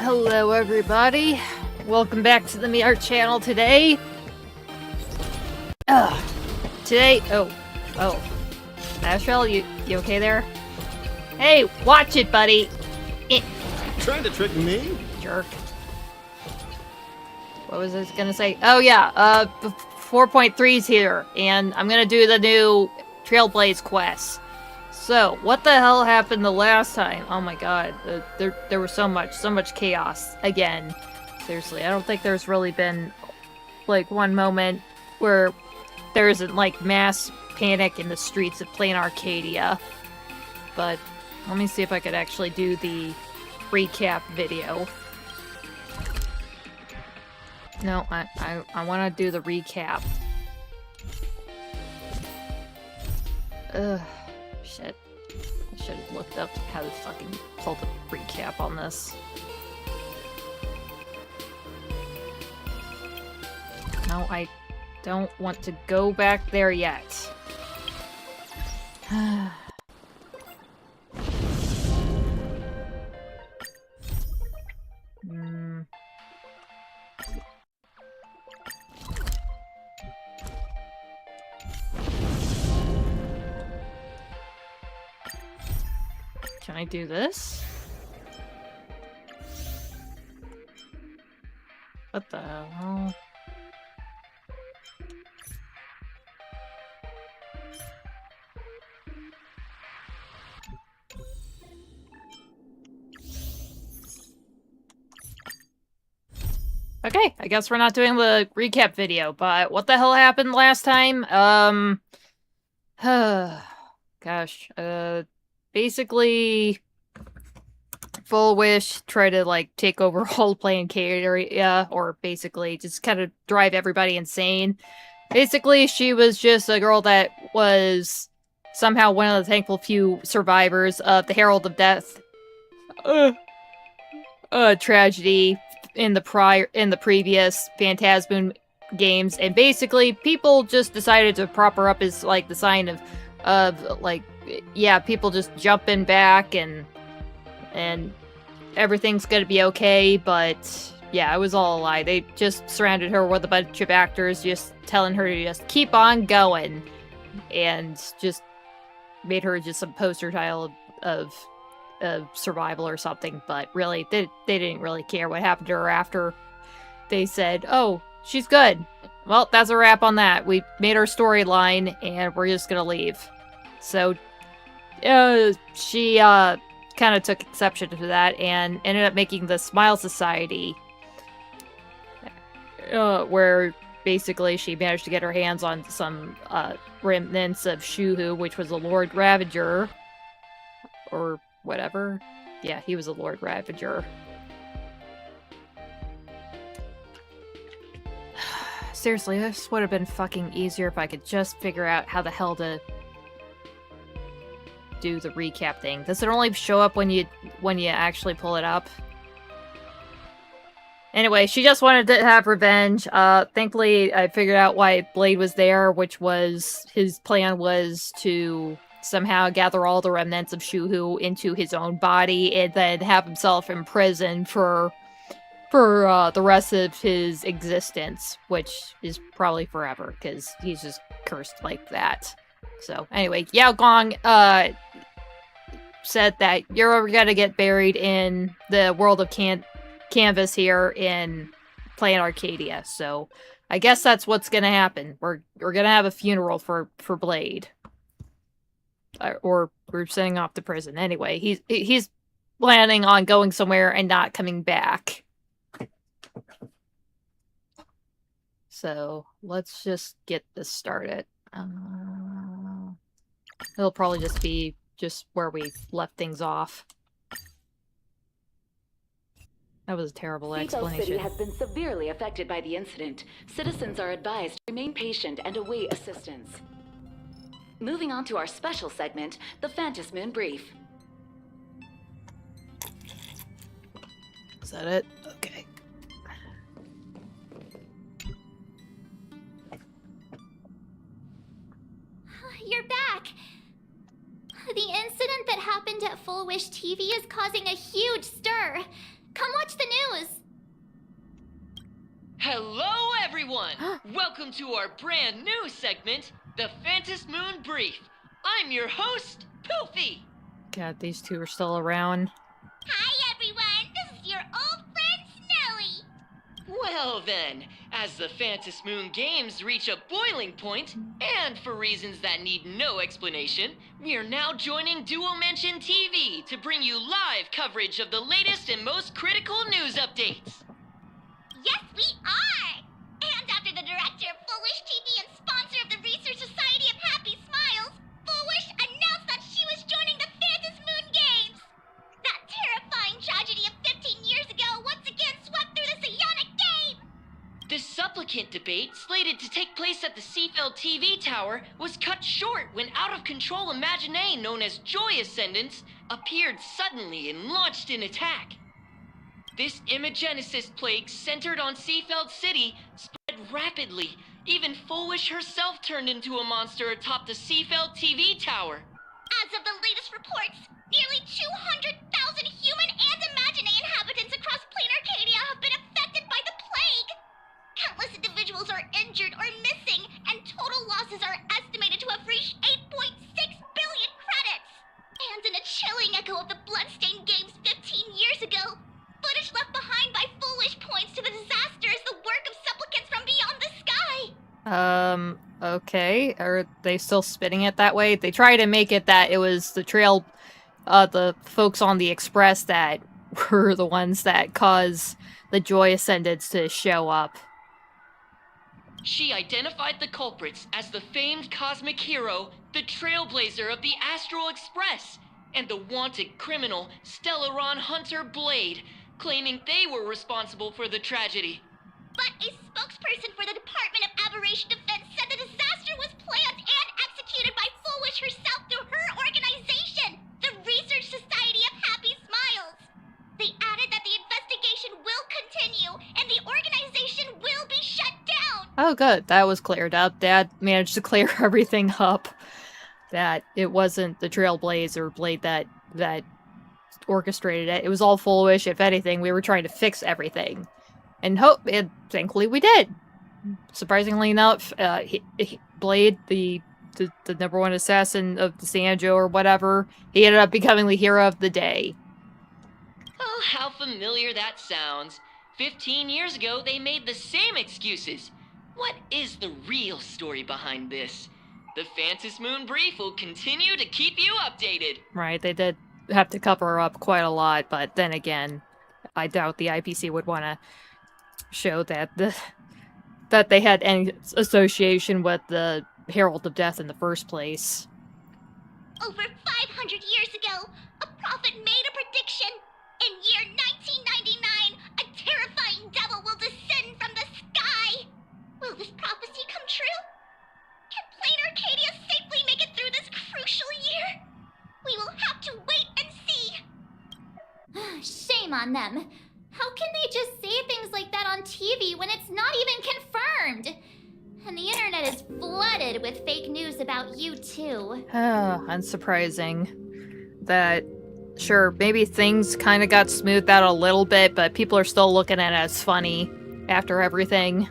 Hello everybody, welcome back to the Mir channel today. Oh, Astral, you okay there? Hey, watch it, buddy. Trying to trick me? Jerk. What was I gonna say? Oh yeah, 4.3's here, and I'm gonna do the new Trailblaze quest. So, what the hell happened the last time? Oh my god, there was so much chaos again. Seriously, I don't think there's really been, like, one moment where there isn't, like, mass panic in the streets of Planarcadia. But, let me see if I could actually do the recap video. No, I want to do the recap. Ugh. Shit. I should have looked up how to fucking pull the recap on this. No, I don't want to go back there yet. Can I do this? What the hell? Okay, I guess we're not doing the recap video, but what the hell happened last time? Gosh, basically, Full Wish tried to, like, take over all Planarcadia, or basically just kind of drive everybody insane. Basically, she was just a girl that was somehow one of the thankful few survivors of the Herald of Death tragedy in the previous Phantasmoon games, and basically people just decided to prop her up as, like, the sign of like, yeah, people just jumping back and everything's gonna be okay. But yeah, it was all a lie. They just surrounded her with a bunch of actors, just telling her to just keep on going, and just made her just some poster child of survival or something. But really, they didn't really care what happened to her after they said, oh, she's good. Well, that's a wrap on that. We made our storyline, and we're just gonna leave. So, she, kind of took exception to that, and ended up making the Smile Society, where basically she managed to get her hands on some, remnants of Shuhu, which was a Lord Ravager, or whatever. Yeah, he was a Lord Ravager. Seriously, this would have been fucking easier if I could just figure out how the hell to do the recap thing. Does it only show up when you actually pull it up? Anyway, she just wanted to have revenge. Thankfully, I figured out why Blade was there, which was his plan was to somehow gather all the remnants of Shuhu into his own body and then have himself imprisoned for the rest of his existence, which is probably forever, because he's just cursed like that. So, anyway, Yao Gong, said that you're gonna get buried in the world of Canvas here in Planarcadia. So, I guess that's what's gonna happen. We're gonna have a funeral for Blade. Or we're sending off to prison. Anyway, he's planning on going somewhere and not coming back. So, let's just get this started. It'll probably just be where we left things off. That was a terrible explanation. Seafeld City has been severely affected by the incident. Citizens are advised to remain patient and await assistance. Moving on to our special segment, the Phantasmoon Brief. Is that it? Okay. You're back! The incident that happened at Full Wish TV is causing a huge stir. Come watch the news. Hello, everyone! Welcome to our brand new segment, the Phantom Moon Brief. I'm your host, Poofy. God, these two are still around. Hi, everyone. This is your old friend, Snowy. Well then, as the Phantom Moon games reach a boiling point, and for reasons that need no explanation, we are now joining Duo Mention TV to bring you live coverage of the latest and most critical news updates. Yes, we are. And after the director of Foolish TV and sponsor of the Research Society of Happy Smiles, Foolish announced that she was joining the Phantom Moon Games. That terrifying tragedy of 15 years ago once again swept through the psionic game. The supplicant debate, slated to take place at the Seafeld TV tower, was cut short when out-of-control Imagine known as Joy Ascendants appeared suddenly and launched an attack. This Imagenesis plague centered on Seafeld City spread rapidly. Even Foolish herself turned into a monster atop the Seafeld TV tower. As of the latest reports, nearly 200,000 human and Imagine inhabitants across Planarcadia have been affected by the plague. Countless individuals are injured or missing, and total losses are estimated to have reached 8.6 billion credits. And in a chilling echo of the Bloodstained Games 15 years ago, footage left behind by Foolish points to the disaster as the work of supplicants from beyond the sky. Okay. Are they still spinning it that way? They try to make it that it was the the folks on the Express that were the ones that caused the Joy Ascendants to show up. She identified the culprits as the famed cosmic hero, the Trailblazer of the Astral Express, and the wanted criminal, Stellaron Hunter Blade, claiming they were responsible for the tragedy. But a spokesperson for the Department of Aberration Defense said the disaster was planned and executed by Foolish herself through her organization, the Research Society of Happy Smiles. They added that the investigation will continue and the organization will be shut down. Oh, good. That was cleared up. Dad managed to clear everything up. That it wasn't the Trailblazer Blade that orchestrated it. It was all Foolish. If anything, we were trying to fix everything. And thankfully we did. Surprisingly enough, Blade, the number one assassin of the Sanjo or whatever, he ended up becoming the hero of the day. Oh, how familiar that sounds. 15 years ago, they made the same excuses. What is the real story behind this? The Phantom Moon Brief will continue to keep you updated. Right, they did have to cover up quite a lot, but then again, I doubt the IPC would want to show that that they had any association with the Herald of Death in the first place. Over 500 years ago, a prophet made a prediction. In year 1999, a terrifying devil will descend from the sky. Will this prophecy come true? Can Planarcadia safely make it through this crucial year? We will have to wait and see. Shame on them. How can they just say things like that on TV when it's not even confirmed? And the internet is flooded with fake news about you too. Unsurprising. That, sure, maybe things kind of got smoothed out a little bit, but people are still looking at it as funny after everything.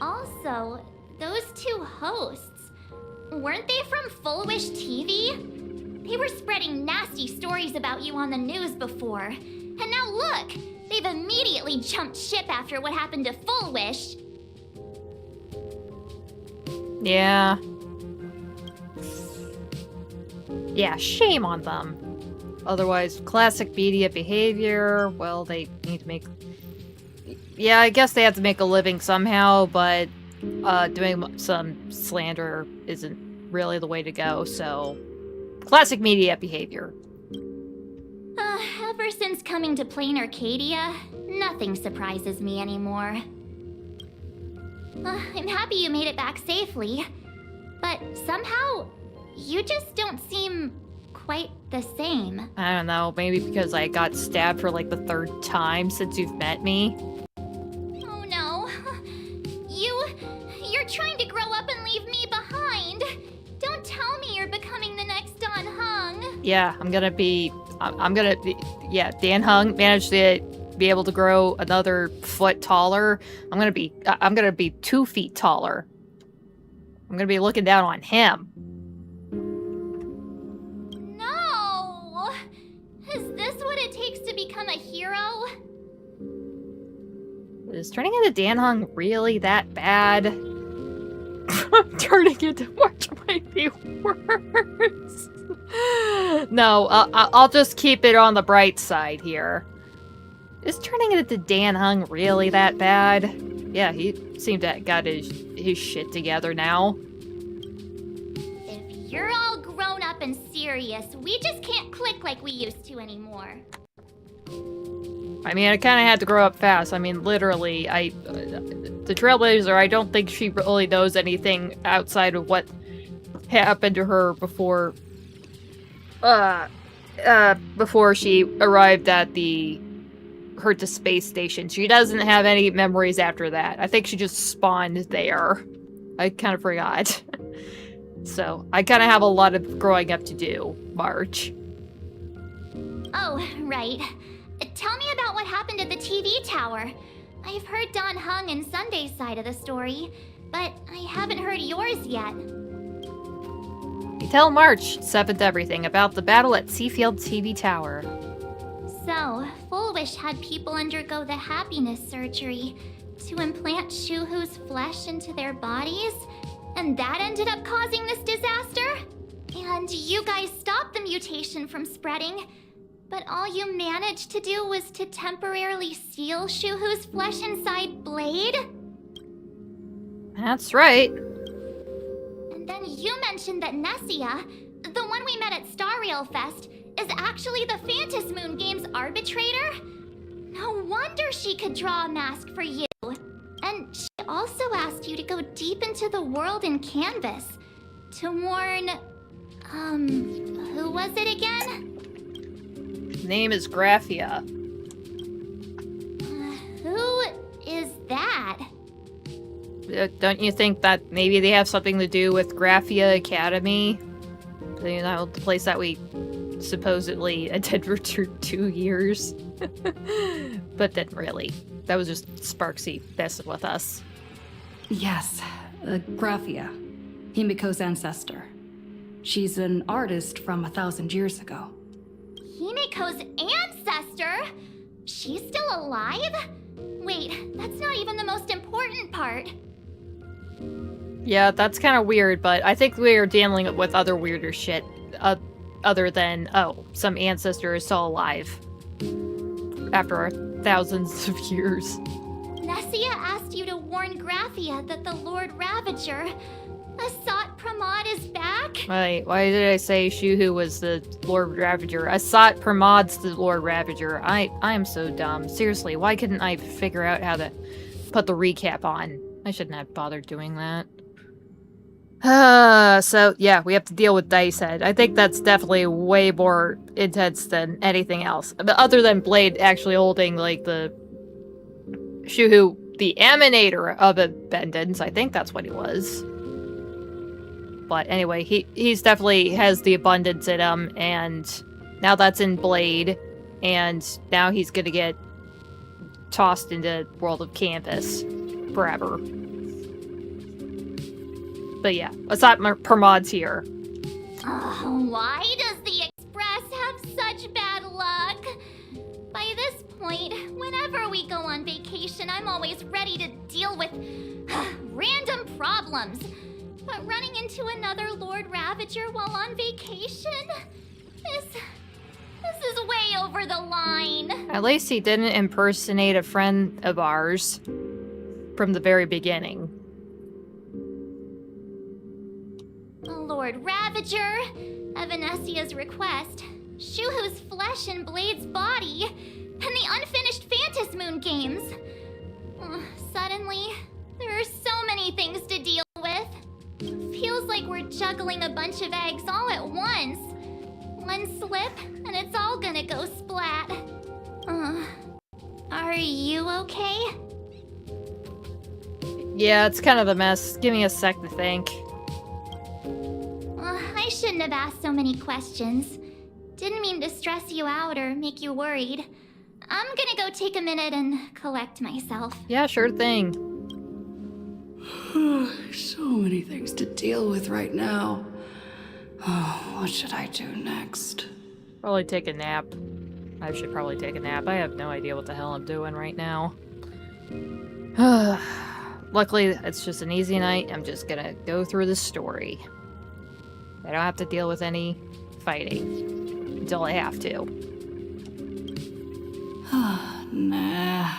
Also, those two hosts, weren't they from Foolish TV? They were spreading nasty stories about you on the news before. And now look, they've immediately jumped ship after what happened to Foolish. Yeah. Yeah, shame on them. Otherwise, classic media behavior, well, they need to make... Yeah, I guess they have to make a living somehow, but doing some slander isn't really the way to go, so... Classic media behavior. Ever since coming to Planarcadia, nothing surprises me anymore. I'm happy you made it back safely, but somehow, you just don't seem quite the same. I don't know, maybe because I got stabbed for like the 3rd time since you've met me. Oh no. You're trying to grow up and leave me behind. Don't tell me you're becoming the next Don Hung. Yeah, I'm gonna be yeah, Dan Hung managed to be able to grow another foot taller. I'm gonna be 2 feet taller. I'm gonna be looking down on him. No! Is this what it takes to become a hero? Is turning into Dan Hung really that bad? Turning into March might be worse. No, I'll just keep it on the bright side here. Is turning into Dan Hung really that bad? Yeah, he seemed to have got his shit together now. If you're all grown up and serious, we just can't click like we used to anymore. I mean, I kind of had to grow up fast. I mean, literally, the Trailblazer, I don't think she really knows anything outside of what happened to her before she arrived at her space station. She doesn't have any memories after that. I think she just spawned there. I kind of forgot. So, I kind of have a lot of growing up to do, March. Oh, right. Tell me about what happened at the TV tower. I've heard Don Hung and Sunday's side of the story, but I haven't heard yours yet. You tell March 7th everything about the battle at Seafeld TV Tower. So, Full Wish had people undergo the happiness surgery to implant Shuhu's flesh into their bodies, and that ended up causing this disaster? And you guys stopped the mutation from spreading, but all you managed to do was to temporarily seal Shuhu's flesh inside Blade? That's right. And then you mentioned that Nessia, the one we met at Star Rail Fest, is actually the Phantasmoon Games arbitrator? No wonder she could draw a mask for you. And she also asked you to go deep into the world in Canvas to warn... who was it again? Name is Graphia. Who is that? Don't you think that maybe they have something to do with Graphia Academy? You know, the place that we supposedly attended for 2 years. But then really, that was just Sparksy messing with us. Yes, Graphia, Himiko's ancestor. She's an artist from 1,000 years ago. Himiko's ancestor? She's still alive? Wait, that's not even the most important part. Yeah, that's kind of weird, but I think we're dealing with other weirder shit. Other than, oh, some ancestor is still alive. After thousands of years. Nessia asked you to warn Graphia that the Lord Ravager, Asat Pramod, is back? Why did I say Shuhu was the Lord Ravager? Asat Pramod's the Lord Ravager. I am so dumb. Seriously, why couldn't I figure out how to put the recap on? I shouldn't have bothered doing that. So yeah, we have to deal with Dice Head. I think that's definitely way more intense than anything else. But other than Blade actually holding, like, the Shuhu, the Emanator of Abundance. I think that's what he was. But anyway, he's definitely has the abundance in him, and now that's in Blade, and now he's gonna get tossed into World of Canvas forever. But yeah, Asat Pramod's here. Oh, why does the Express have such bad luck? By this point, whenever we go on vacation, I'm always ready to deal with random problems. But running into another Lord Ravager while on vacation? This is way over the line. At least he didn't impersonate a friend of ours from the very beginning. Lord Ravager, at Venessia's request, Shuhu's flesh and Blade's body, and the unfinished Phantasmoon Games. Suddenly, there are so many things to deal with. Feels like we're juggling a bunch of eggs all at once. One slip, and it's all gonna go splat. Are you okay? Yeah, it's kind of a mess. Give me a sec to think. I shouldn't have asked so many questions. Didn't mean to stress you out or make you worried. I'm gonna go take a minute and collect myself. Yeah, sure thing. So many things to deal with right now. Oh, what should I do next? Probably take a nap. I should probably take a nap. I have no idea what the hell I'm doing right now. Luckily, it's just an easy night. I'm just gonna go through the story. I don't have to deal with any fighting until I have to. Nah,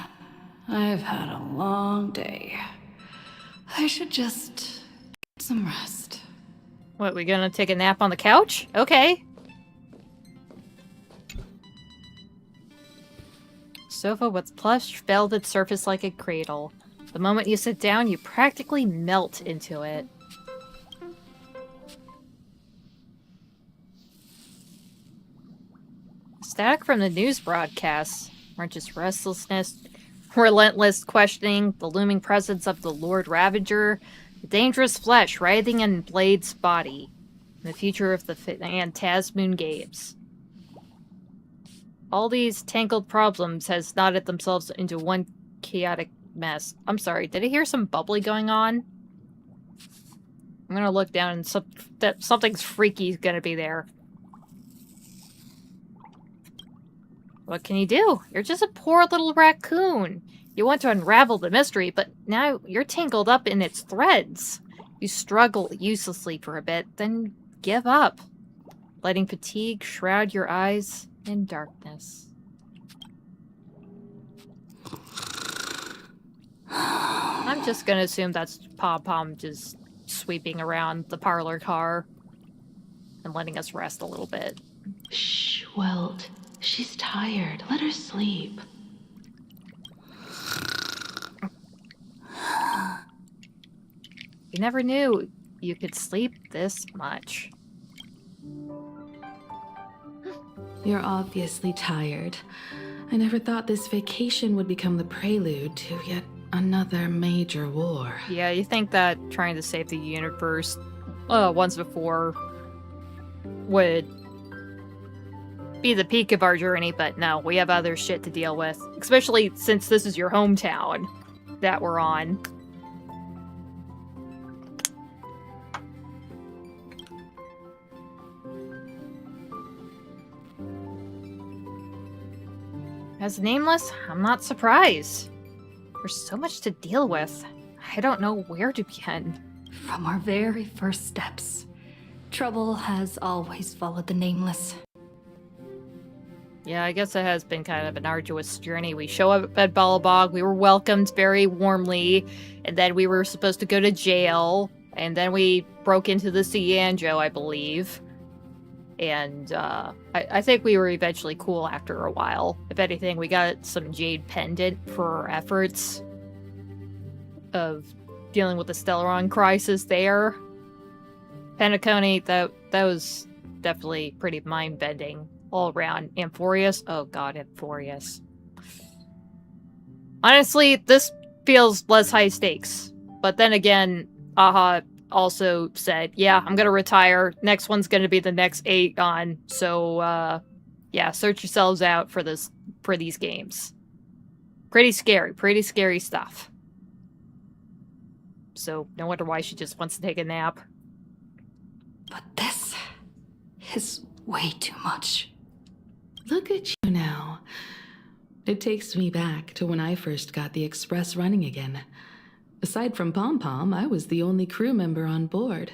I've had a long day. I should just get some rest. What, we gonna take a nap on the couch? Okay. Sofa with plush, velvet surface like a cradle. The moment you sit down, you practically melt into it. Static from the news broadcasts aren't just restlessness, relentless questioning, the looming presence of the Lord Ravager, the dangerous flesh writhing in Blade's body, and the future of the Phantasmoon Games. All these tangled problems has knotted themselves into one chaotic mess. I'm sorry, did I hear some bubbly going on? I'm gonna look down and something's freaky gonna be there. What can you do? You're just a poor little raccoon. You want to unravel the mystery, but now you're tangled up in its threads. You struggle uselessly for a bit, then give up, letting fatigue shroud your eyes in darkness. I'm just gonna assume that's Pom-Pom just sweeping around the parlor car and letting us rest a little bit. Shh, Welt. She's tired. Let her sleep. You never knew you could sleep this much. You're obviously tired. I never thought this vacation would become the prelude to yet another major war. Yeah, you think that trying to save the universe once before would be the peak of our journey, but no, we have other shit to deal with. Especially since this is your hometown that we're on. As Nameless, I'm not surprised. There's so much to deal with. I don't know where to begin. From our very first steps, trouble has always followed the Nameless. Yeah, I guess it has been kind of an arduous journey. We show up at Balabog, we were welcomed very warmly, and then we were supposed to go to jail, and then we broke into the Cianjo, I believe. And I think we were eventually cool after a while. If anything, we got some Jade Pendant for our efforts of dealing with the Stellaron crisis there. Penacony, that was definitely pretty mind-bending all around. Amphorius, oh god, Amphorius. Honestly, this feels less high stakes. But then again, Aha also said, yeah, I'm gonna retire. Next one's gonna be the next Aegon. So, yeah, search yourselves out for these games. Pretty scary stuff. So, no wonder why she just wants to take a nap. But this is way too much. Look at you now. It takes me back to when I first got the Express running again. Aside from Pom-Pom, I was the only crew member on board.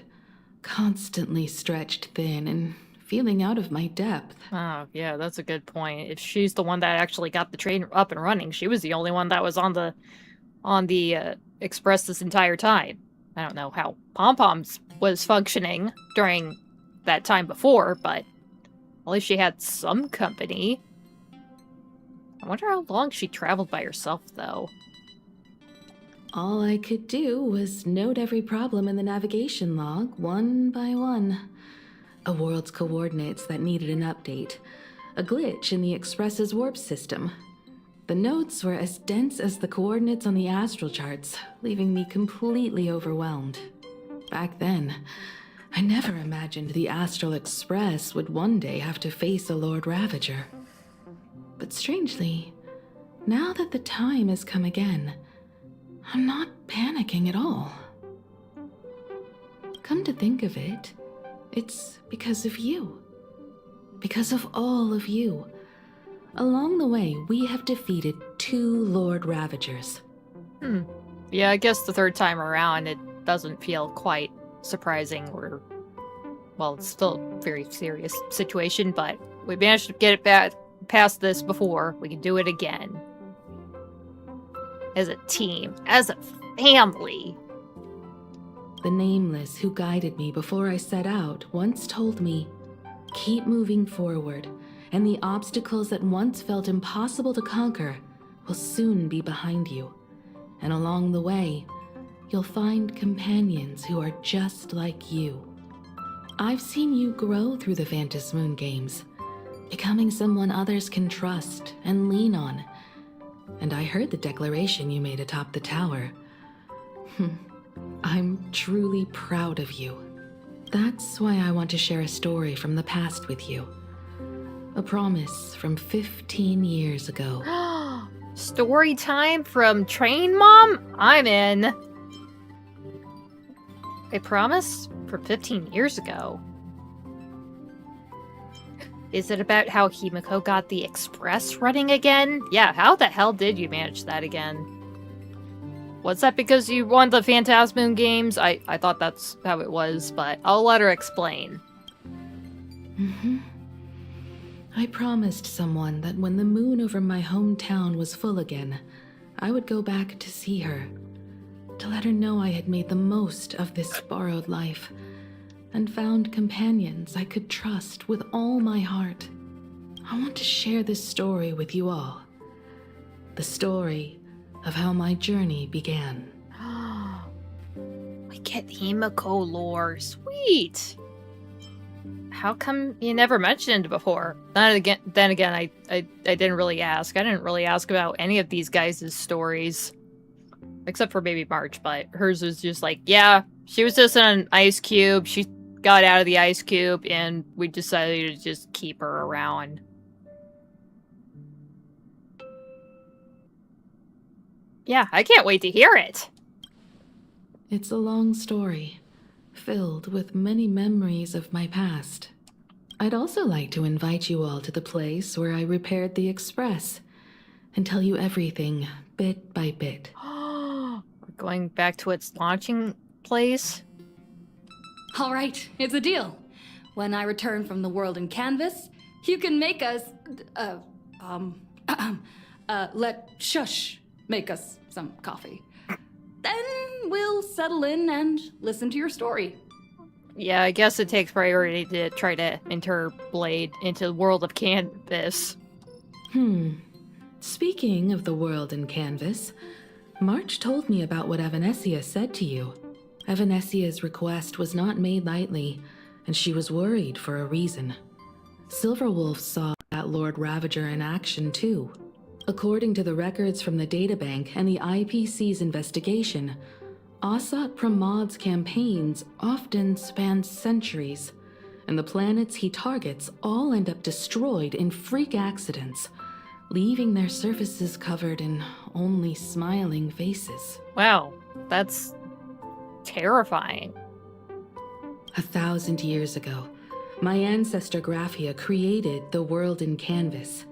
Constantly stretched thin and feeling out of my depth. Oh, yeah, that's a good point. If she's the one that actually got the train up and running, she was the only one that was on the Express this entire time. I don't know how Pom-Pom's was functioning during that time before, but at least she had some company. I wonder how long she traveled by herself, though. All I could do was note every problem in the navigation log, one by one. A world's coordinates that needed an update. A glitch in the Express's warp system. The notes were as dense as the coordinates on the astral charts, leaving me completely overwhelmed. Back then, I never imagined the Astral Express would one day have to face a Lord Ravager. But strangely, now that the time has come again, I'm not panicking at all. Come to think of it, it's because of you. Because of all of you. Along the way, we have defeated 2 Lord Ravagers. Yeah, I guess the third time around, it doesn't feel quite surprising or... Well, it's still a very serious situation, but we managed to get it past this before. We can do it again. As a team. As a family. The Nameless who guided me before I set out once told me, keep moving forward, and the obstacles that once felt impossible to conquer will soon be behind you. And along the way, you'll find companions who are just like you. I've seen you grow through the Phantasmoon games, becoming someone others can trust and lean on. And I heard the declaration you made atop the tower. I'm truly proud of you. That's why I want to share a story from the past with you. A promise from 15 years ago. Story time from Train Mom? I'm in. A promise from 15 years ago. Is it about how Himiko got the Express running again? Yeah, how the hell did you manage that again? Was that because you won the Phantasmoon games? I thought that's how it was, but I'll let her explain. I promised someone that when the moon over my hometown was full again, I would go back to see her, to let her know I had made the most of this borrowed life, and found companions I could trust with all my heart. I want to share this story with you all. The story of how my journey began. We get Himiko lore. Sweet! How come you never mentioned it before? Then again, I didn't really ask. I didn't really ask about any of these guys' stories. Except for maybe March, but hers was just like, yeah, she was just in an ice cube. She got out of the ice cube, and we decided to just keep her around. Yeah, I can't wait to hear it. It's a long story, filled with many memories of my past. I'd also like to invite you all to the place where I repaired the Express and tell you everything bit by bit. We're going back to its launching place? All right, it's a deal. When I return from the world in canvas, you can make us, let Shush make us some coffee. Then we'll settle in and listen to your story. Yeah, I guess it takes priority to try to interblade into the world of canvas. Speaking of the world in canvas, March told me about what Evanesia said to you. Evanesia's request was not made lightly, and she was worried for a reason. Silverwolf saw that Lord Ravager in action too. According to the records from the databank and the IPC's investigation, Asat Pramad's campaigns often span centuries, and the planets he targets all end up destroyed in freak accidents, leaving their surfaces covered in only smiling faces. Wow, that's terrifying. 1,000 years ago, my ancestor Graphia created the world in canvas.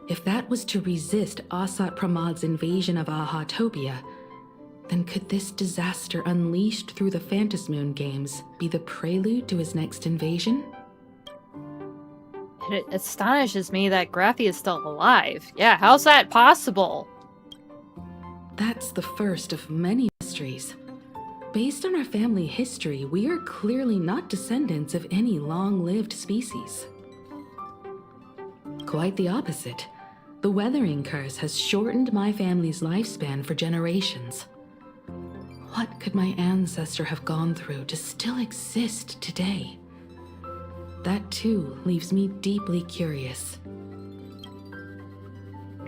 If that was to resist Asat Pramad's invasion of Ahatopia, then could this disaster unleashed through the Phantasmoon games be the prelude to his next invasion? It astonishes me that Graphia is still alive. Yeah, how's that possible? That's the first of many mysteries. Based on our family history, we are clearly not descendants of any long-lived species. Quite the opposite. The weathering curse has shortened my family's lifespan for generations. What could my ancestor have gone through to still exist today? That too leaves me deeply curious.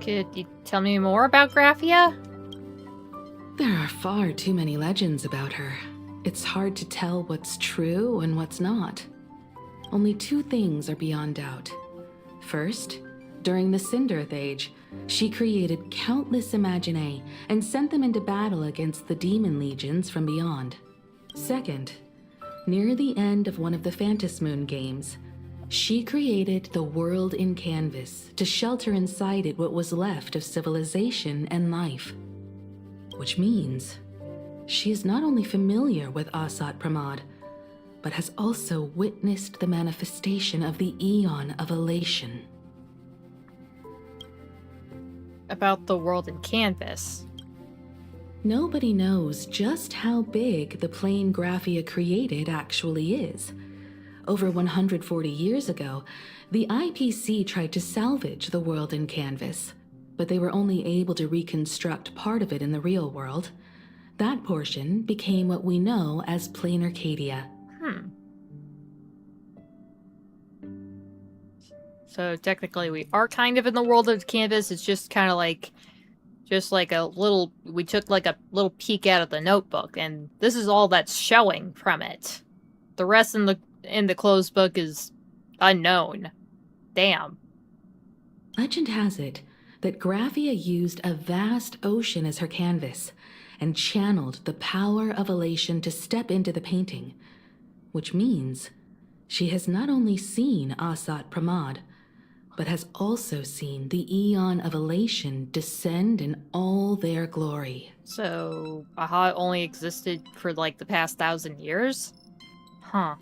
Could you tell me more about Graphia? There are far too many legends about her. It's hard to tell what's true and what's not. Only two things are beyond doubt. First, during the Cinderth Age, she created countless Imaginae and sent them into battle against the demon legions from beyond. Second, near the end of one of the Phantasmoon games, she created the world in canvas to shelter inside it what was left of civilization and life. Which means she is not only familiar with Asat Pramod, but has also witnessed the manifestation of the Eon of Elation. About the world in canvas. Nobody knows just how big the plane Graphia created actually is. Over 140 years ago, the IPC tried to salvage the world in canvas, but they were only able to reconstruct part of it in the real world. That portion became what we know as Planarcadia. So technically we are kind of in the world of canvas. It's just kind of like, we took like a little peek out of the notebook, and this is all that's showing from it. The rest in the closed book is unknown. Damn. Legend has it that Graphia used a vast ocean as her canvas and channeled the power of elation to step into the painting, which means she has not only seen Asat Pramod, but has also seen the Eon of Elation descend in all their glory. So, Aha only existed for like the past 1,000 years? Huh.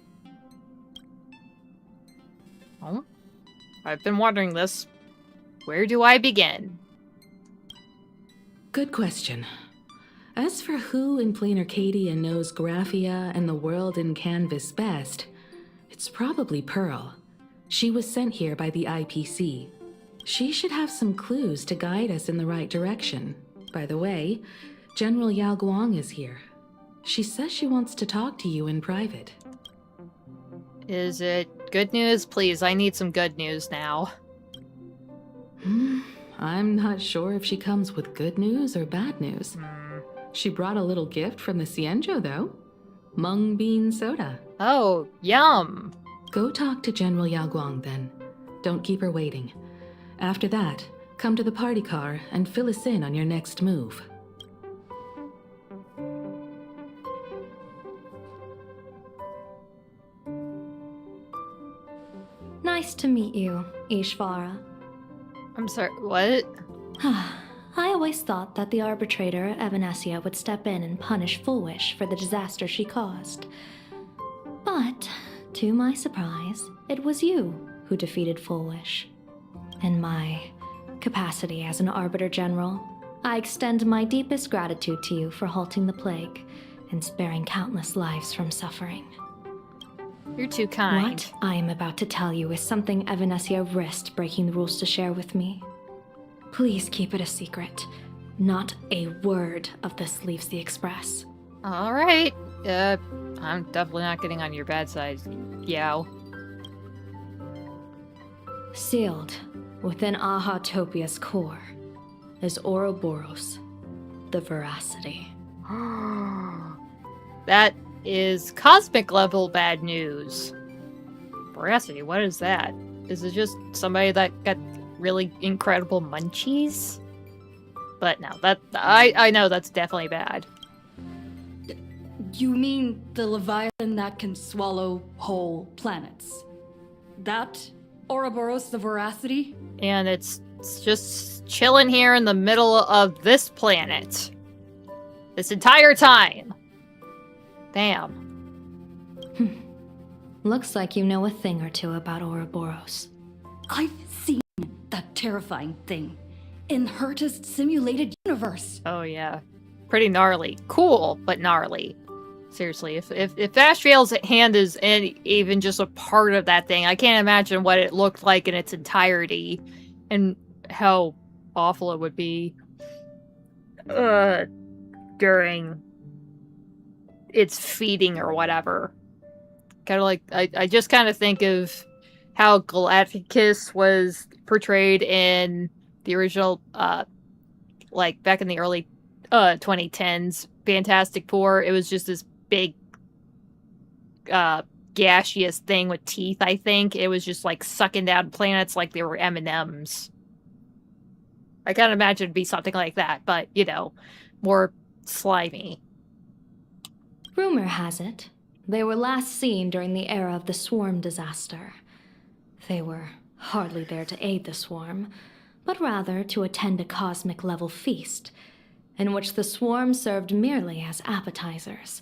Oh, I've been wondering this. Where do I begin? Good question. As for who in Planarcadia knows Graphia and the world in canvas best, it's probably Pearl. She was sent here by the IPC. She should have some clues to guide us in the right direction. By the way, General Yao Guang is here. She says she wants to talk to you in private. Is it good news? Please, I need some good news now. I'm not sure if she comes with good news or bad news. She brought a little gift from the Cienjo, though. Mung bean soda. Oh, yum! Go talk to General Yao Guang, then. Don't keep her waiting. After that, come to the party car and fill us in on your next move. Nice to meet you, Ishvara. I'm sorry, what? I always thought that the arbitrator, Evanesia, would step in and punish Foolish for the disaster she caused. But, to my surprise, it was you who defeated Foolish. In my capacity as an Arbiter General, I extend my deepest gratitude to you for halting the plague and sparing countless lives from suffering. You're too kind. What I am about to tell you is something Evanesia risked breaking the rules to share with me. Please keep it a secret. Not a word of this leaves the Express. Alright. I'm definitely not getting on your bad side, Yao. Sealed within Ahatopia's core is Ouroboros, the Veracity. That is cosmic level bad news. Veracity, what is that? Is it just somebody that got really incredible munchies? But no, that I know that's definitely bad. You mean the Leviathan that can swallow whole planets? That Ouroboros the Veracity? And it's just chilling here in the middle of this planet. This entire time. Damn. Looks like you know a thing or two about Ouroboros. I've seen that terrifying thing in Herta's simulated universe. Oh yeah. Pretty gnarly. Cool, but gnarly. Seriously, if Ashriel's hand is even just a part of that thing, I can't imagine what it looked like in its entirety and how awful it would be during its feeding or whatever. Kind of like, I just kind of think of how Galacticus was portrayed in the original, like back in the early 2010s Fantastic Four. It was just this big gaseous thing with teeth, I think. It was just, like, sucking down planets like they were M&Ms. I can't imagine it'd be something like that, but, you know, more slimy. Rumor has it, they were last seen during the era of the Swarm disaster. They were hardly there to aid the Swarm, but rather to attend a cosmic-level feast, in which the Swarm served merely as appetizers,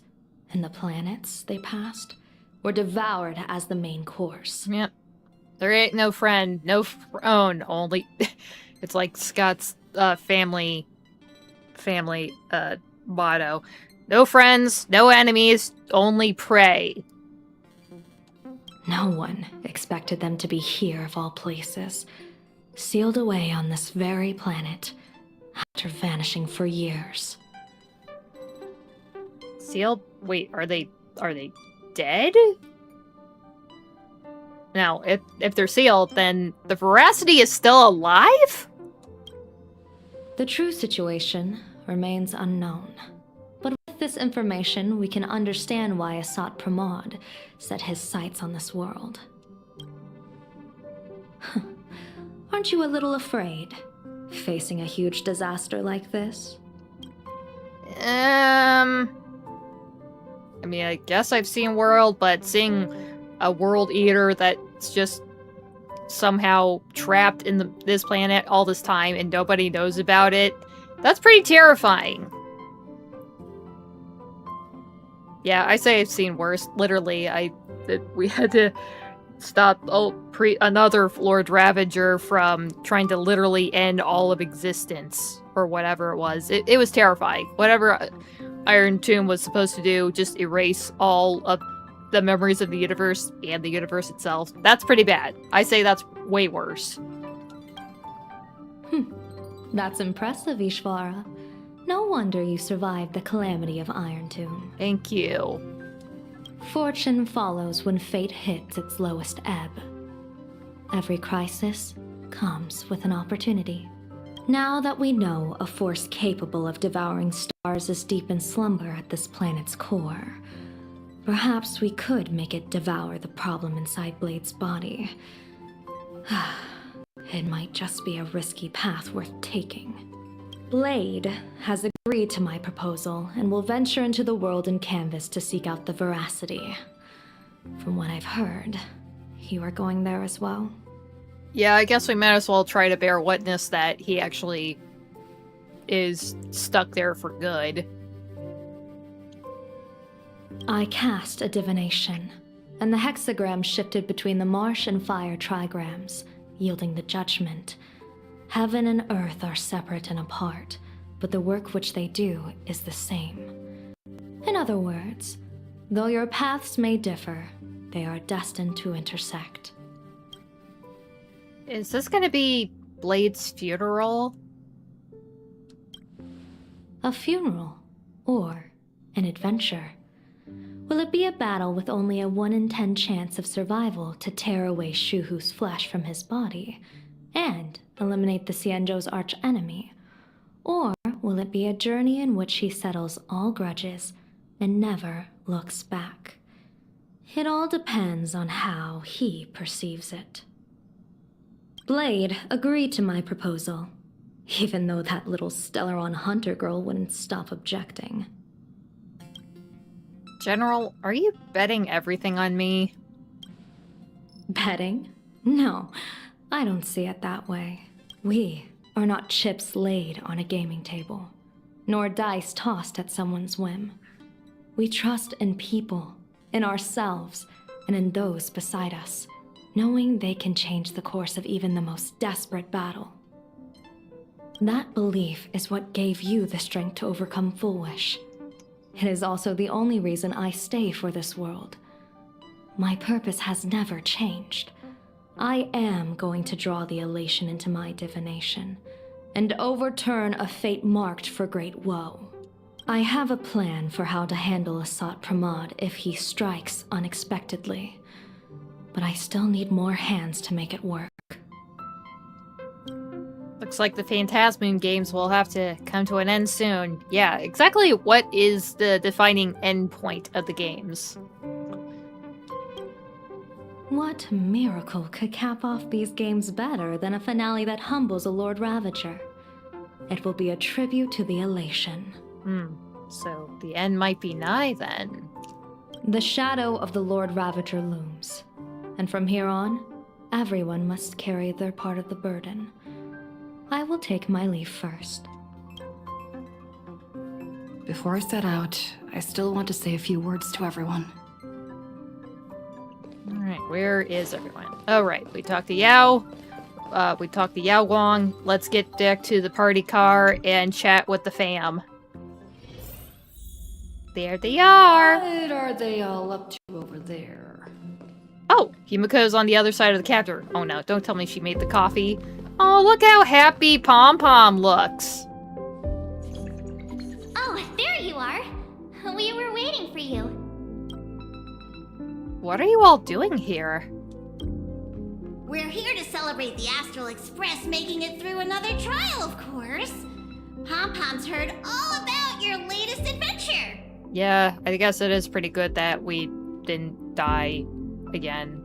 and the planets they passed were devoured as the main course. Yep. There ain't no friend, no throne, only... It's like Scott's family motto. No friends, no enemies, only prey. No one expected them to be here of all places, sealed away on this very planet, after vanishing for years. Sealed? Wait, are they dead? Now, if they're sealed, then the Veracity is still alive? The true situation remains unknown. But with this information, we can understand why Asat Pramod set his sights on this world. Aren't you a little afraid, facing a huge disaster like this? I mean, I guess I've seen World, but seeing a World Eater that's just somehow trapped in this planet all this time and nobody knows about it, that's pretty terrifying. Yeah, I say I've seen worse. Literally, we had to stop another Lord Ravager from trying to literally end all of existence, or whatever it was. It was terrifying. Whatever Iron Tomb was supposed to do, just erase all of the memories of the universe and the universe itself. That's pretty bad. I say that's way worse. That's impressive, Ishvara. No wonder you survived the calamity of Iron Tomb. Thank you. Fortune follows when fate hits its lowest ebb. Every crisis comes with an opportunity. Now that we know a force capable of devouring stars is deep in slumber at this planet's core, perhaps we could make it devour the problem inside Blade's body. It might just be a risky path worth taking. Blade has agreed to my proposal and will venture into the world and canvas to seek out the Veracity. From what I've heard, you are going there as well? Yeah, I guess we might as well try to bear witness that he actually is stuck there for good. I cast a divination, and the hexagram shifted between the marsh and fire trigrams, yielding the judgment. Heaven and earth are separate and apart, but the work which they do is the same. In other words, though your paths may differ, they are destined to intersect. Is this gonna be Blade's funeral? A funeral, or an adventure. Will it be a battle with only a 1 in 10 chance of survival to tear away Shuhu's flesh from his body, and eliminate the Xianzhou's arch-enemy? Or will it be a journey in which he settles all grudges and never looks back? It all depends on how he perceives it. Blade agreed to my proposal, even though that little Stellaron hunter girl wouldn't stop objecting. General, are you betting everything on me? Betting? No, I don't see it that way. We are not chips laid on a gaming table, nor dice tossed at someone's whim. We trust in people, in ourselves, and in those beside us, knowing they can change the course of even the most desperate battle. That belief is what gave you the strength to overcome Fullwish. It is also the only reason I stay for this world. My purpose has never changed. I am going to draw the elation into my divination, and overturn a fate marked for great woe. I have a plan for how to handle Asat Pramod if he strikes unexpectedly, but I still need more hands to make it work. Looks like the Phantasmoon games will have to come to an end soon. Yeah, exactly what is the defining end point of the games? What miracle could cap off these games better than a finale that humbles a Lord Ravager? It will be a tribute to the elation. So the end might be nigh then. The shadow of the Lord Ravager looms, and from here on, everyone must carry their part of the burden. I will take my leave first. Before I set out, I still want to say a few words to everyone. Alright, where is everyone? Oh, right, we talked to Yao. We talked to Yao Guang. Let's get back to the party car and chat with the fam. There they are! What are they all up to over there? Oh, Himiko's on the other side of the counter. Oh no, don't tell me she made the coffee. Oh, look how happy Pom Pom looks. Oh, there you are. We were waiting for you. What are you all doing here? We're here to celebrate the Astral Express making it through another trial, of course. Pom-Pom's heard all about your latest adventure. Yeah, I guess it is pretty good that we didn't die again.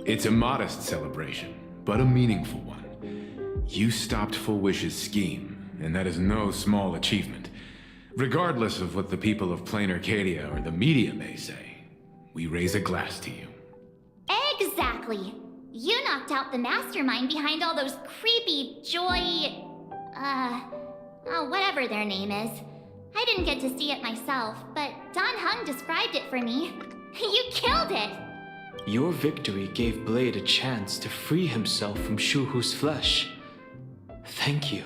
It's a modest celebration, but a meaningful one. You stopped Full Wish's scheme, and that is no small achievement. Regardless of what the people of Planarcadia or the media may say, we raise a glass to you. Exactly. You knocked out the mastermind behind all those creepy whatever their name is. I didn't get to see it myself, but Don Hung described it for me. You killed it! Your victory gave Blade a chance to free himself from Shuhu's flesh. Thank you.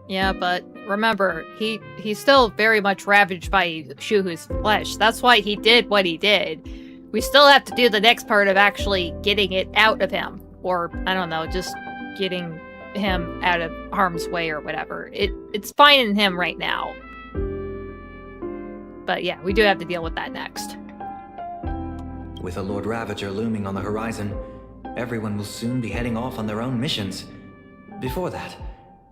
Yeah, but remember, he's still very much ravaged by Shuhu's flesh. That's why he did what he did. We still have to do the next part of actually getting it out of him. Or, I don't know, just getting him out of harm's way or whatever. It's fine in him right now. But yeah, we do have to deal with that next. With a Lord Ravager looming on the horizon, everyone will soon be heading off on their own missions. Before that,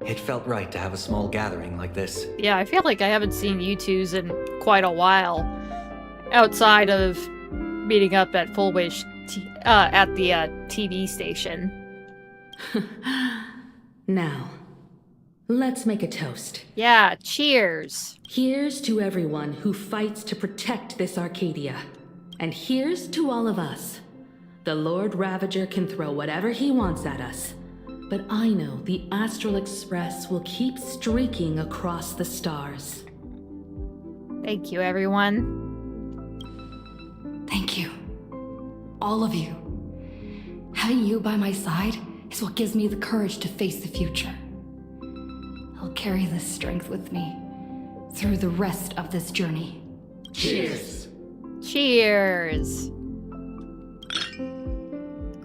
it felt right to have a small gathering like this. Yeah, I feel like I haven't seen you twos in quite a while. Outside of meeting up at Full Wish at the TV station. Now, let's make a toast. Yeah, cheers. Here's to everyone who fights to protect this Arcadia. And here's to all of us. The Lord Ravager can throw whatever he wants at us. But I know the Astral Express will keep streaking across the stars. Thank you, everyone. Thank you. All of you. Having you by my side is what gives me the courage to face the future. I'll carry this strength with me through the rest of this journey. Cheers. Cheers.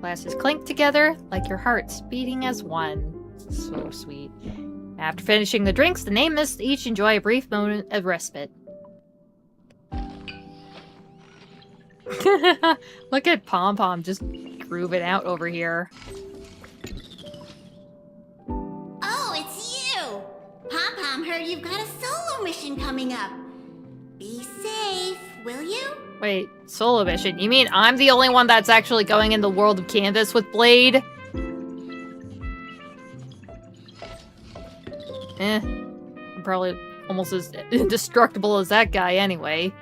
Glasses clink together like your hearts beating as one. So sweet. After finishing the drinks, the Nameless each enjoy a brief moment of respite. Look at Pom Pom just grooving out over here. Oh, it's you! Pom-Pom heard you've got a solo mission coming up. Be safe, will you? Wait, solo mission? You mean I'm the only one that's actually going in the world of Canvas with Blade? I'm probably almost as indestructible as that guy anyway.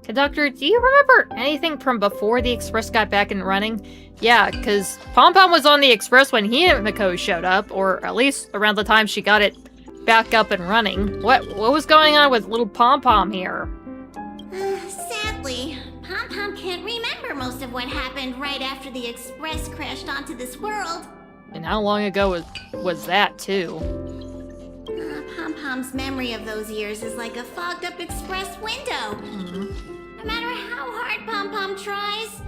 Conductor, do you remember anything from before the Express got back and running? Yeah, because Pom Pom was on the Express when Himiko showed up, or at least around the time she got it back up and running. What was going on with little Pom Pom here? Sadly, Pom-Pom can't remember most of what happened right after the Express crashed onto this world. And how long ago was that, too? Pom-Pom's memory of those years is like a fogged-up Express window. No matter how hard Pom-Pom tries,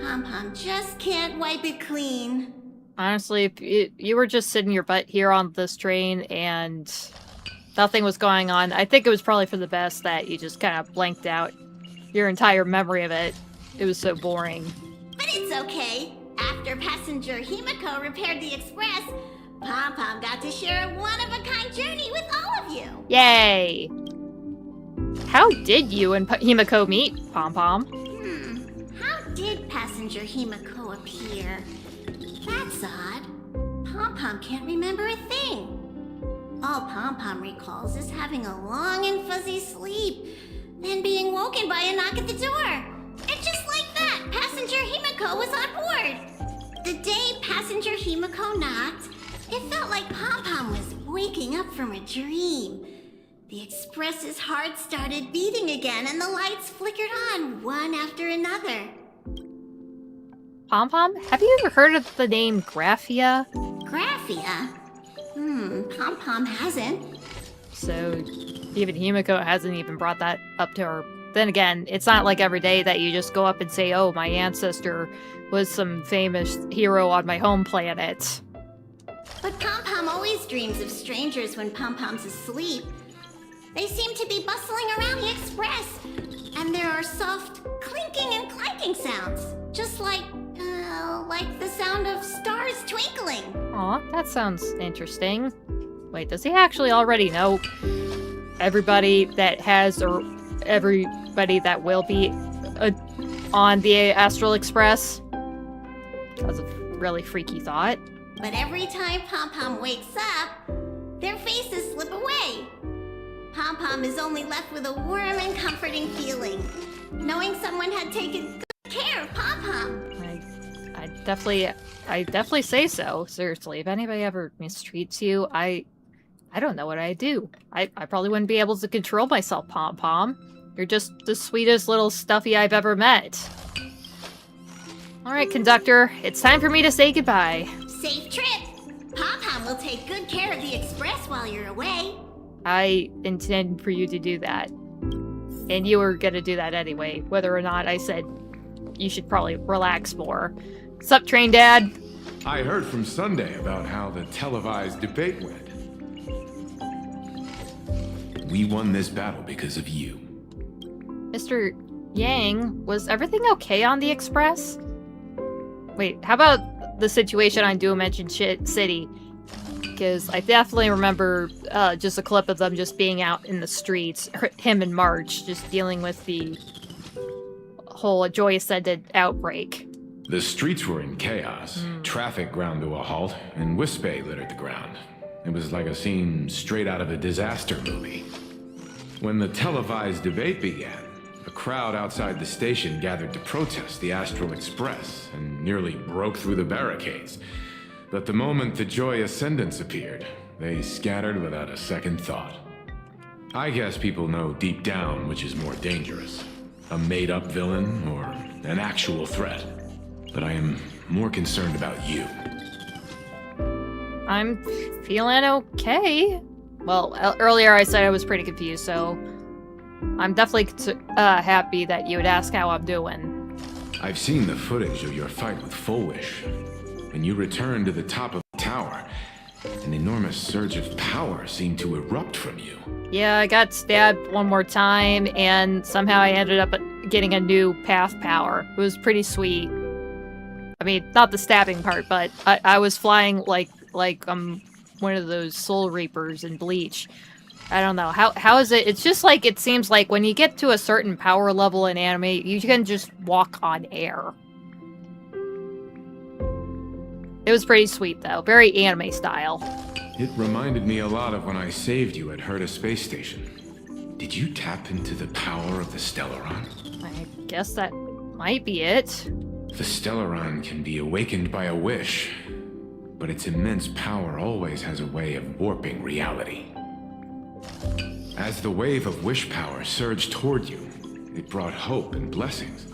Pom-Pom just can't wipe it clean. Honestly, if you were just sitting your butt here on this train and nothing was going on, I think it was probably for the best that you just kind of blanked out your entire memory of it. It was so boring. But it's okay. After passenger Himiko repaired the Express, Pom-Pom got to share a one-of-a-kind journey with all of you. Yay! How did you and Himiko meet, Pom Pom? did Passenger Himiko appear? That's odd. Pom-Pom can't remember a thing. All Pom-Pom recalls is having a long and fuzzy sleep, then being woken by a knock at the door. And just like that, Passenger Himiko was on board. The day Passenger Himiko knocked, it felt like Pom-Pom was waking up from a dream. The Express's heart started beating again and the lights flickered on one after another. Pom-Pom, have you ever heard of the name Graphia? Graphia? Pom-Pom hasn't. So, even Himiko hasn't even brought that up to her. Then again, it's not like every day that you just go up and say, oh, my ancestor was some famous hero on my home planet. But Pom-Pom always dreams of strangers when Pom-Pom's asleep. They seem to be bustling around the Express, and there are soft clinking and clanking sounds, just like the sound of stars twinkling. Aw, that sounds interesting. Wait, does he actually already know everybody that has or everybody that will be on the Astral Express? That's a really freaky thought. But every time Pom-Pom wakes up, their faces slip away. Pom-Pom is only left with a warm and comforting feeling, knowing someone had taken good care of Pom-Pom. I definitely say so. Seriously, if anybody ever mistreats you, I don't know what I'd do. I probably wouldn't be able to control myself, Pom-Pom. You're just the sweetest little stuffy I've ever met. Alright, conductor, it's time for me to say goodbye. Safe trip! Pom-Pom will take good care of the Express while you're away. I intend for you to do that. And you were gonna do that anyway, whether or not I said you should probably relax more. Sup, Train Dad? I heard from Sunday about how the televised debate went. We won this battle because of you. Mr. Yang, was everything okay on the Express? Wait, how about the situation on Dimension City? Because I definitely remember just a clip of them just being out in the streets, him and March, just dealing with the whole Joy Ascended outbreak. The streets were in chaos. Traffic ground to a halt, and Wispe littered the ground. It was like a scene straight out of a disaster movie. When the televised debate began, a crowd outside the station gathered to protest the Astral Express and nearly broke through the barricades. But the moment the Joy Ascendants appeared, they scattered without a second thought. I guess people know deep down which is more dangerous, a made-up villain or an actual threat. But I am more concerned about you. I'm feeling okay. Well, earlier I said I was pretty confused, so I'm definitely happy that you would ask how I'm doing. I've seen the footage of your fight with Full Wish. When you returned to the top of the tower, an enormous surge of power seemed to erupt from you. Yeah, I got stabbed one more time, and somehow I ended up getting a new path power. It was pretty sweet. I mean, not the stabbing part, but I was flying like one of those Soul Reapers in Bleach. I don't know. How is it? It's just like, it seems like when you get to a certain power level in anime, you can just walk on air. It was pretty sweet, though. Very anime style. It reminded me a lot of when I saved you at Herta Space Station. Did you tap into the power of the Stellaron? I guess that might be it. The Stellaron can be awakened by a wish, but its immense power always has a way of warping reality. As the wave of wish power surged toward you, it brought hope and blessings,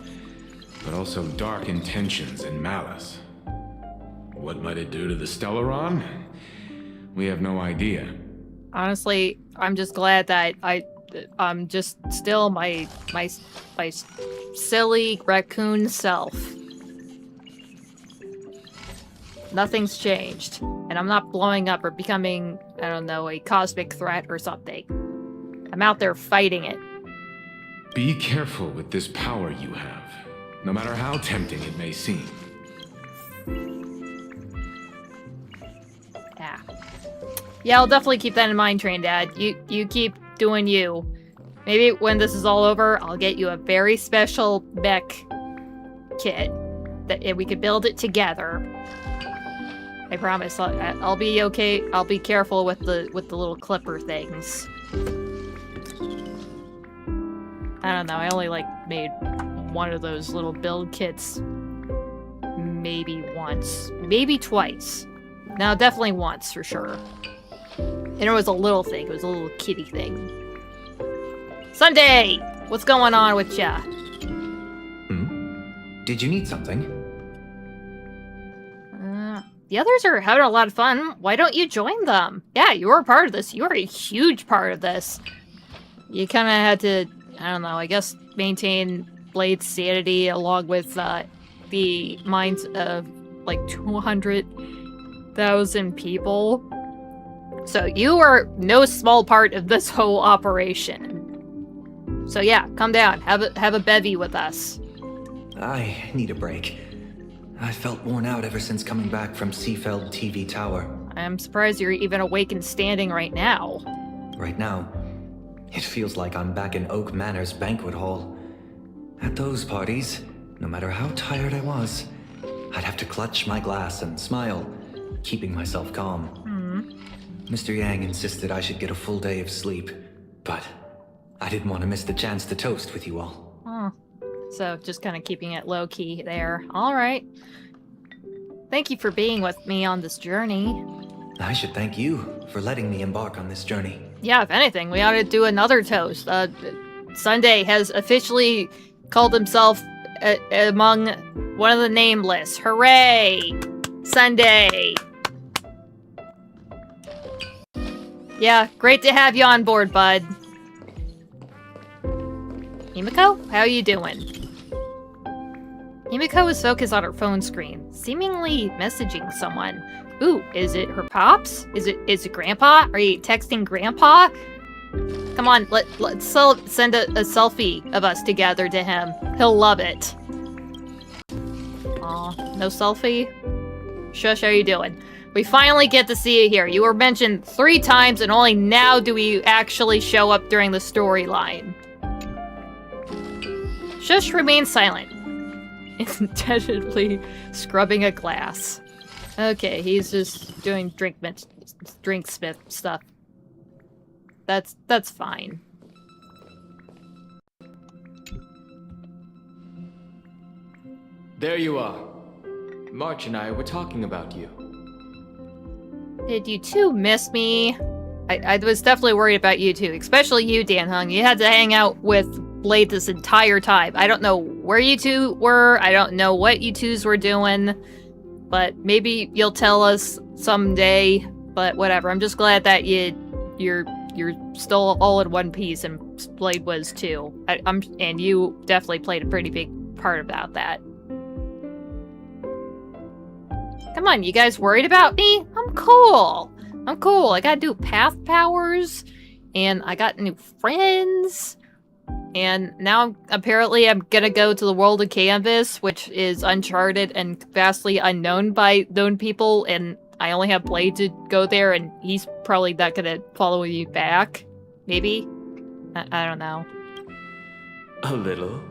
but also dark intentions and malice. What might it do to the Stellaron? We have no idea. Honestly, I'm just glad that I'm just still my silly raccoon self. Nothing's changed, and I'm not blowing up or becoming, I don't know, a cosmic threat or something. I'm out there fighting it. Be careful with this power you have, no matter how tempting it may seem. Yeah, I'll definitely keep that in mind, Train Dad. You keep doing you. Maybe when this is all over, I'll get you a very special mech kit, and we could build it together. I promise. I'll be okay. I'll be careful with the little clipper things. I don't know. I only made one of those little build kits maybe once, maybe twice. No, definitely once for sure. And it was a little thing. It was a little kitty thing. Sunday, what's going on with ya? Did you need something? The others are having a lot of fun. Why don't you join them? Yeah, you were a part of this. You were a huge part of this. You kind of had to, I don't know, I guess maintain Blade's sanity along with the minds of 200,000 people. So you were no small part of this whole operation. So yeah, come down. Have a bevy with us. I need a break. I felt worn out ever since coming back from Seafeld TV Tower. I'm surprised you're even awake and standing right now. Right now, it feels like I'm back in Oak Manor's banquet hall. At those parties, no matter how tired I was, I'd have to clutch my glass and smile, keeping myself calm. Mr. Yang insisted I should get a full day of sleep, but I didn't want to miss the chance to toast with you all. So just kind of keeping it low-key there. All right. Thank you for being with me on this journey. I should thank you for letting me embark on this journey. Yeah, if anything, we ought to do another toast. Sunday has officially called himself among one of the nameless. Hooray! Sunday! Yeah, great to have you on board, bud. Himiko, how are you doing? Himiko is focused on her phone screen, seemingly messaging someone. Ooh, is it her pops? Is it Grandpa? Are you texting Grandpa? Come on, let's send a selfie of us together to him. He'll love it. Aw, no selfie? Shush, how are you doing? We finally get to see you here. You were mentioned 3 times, and only now do we actually show up during the storyline. Shush remains silent. Intentionally scrubbing a glass. Okay, he's just doing drinksmith stuff. That's fine. There you are. March and I were talking about you. Did you two miss me? I was definitely worried about you two, especially you, Dan Hung. You had to hang out with Blade this entire time. I don't know where you two were. I don't know what you twos were doing. But maybe you'll tell us someday. But whatever. I'm just glad that you're still all in one piece, and Blade was too. And you definitely played a pretty big part about that. Come on, you guys worried about me? I'm cool. I got new path powers, and I got new friends. And now, apparently, I'm gonna go to the world of Canvas, which is uncharted and vastly unknown by known people, and I only have Blade to go there, and he's probably not gonna follow you back. Maybe? I don't know. A little.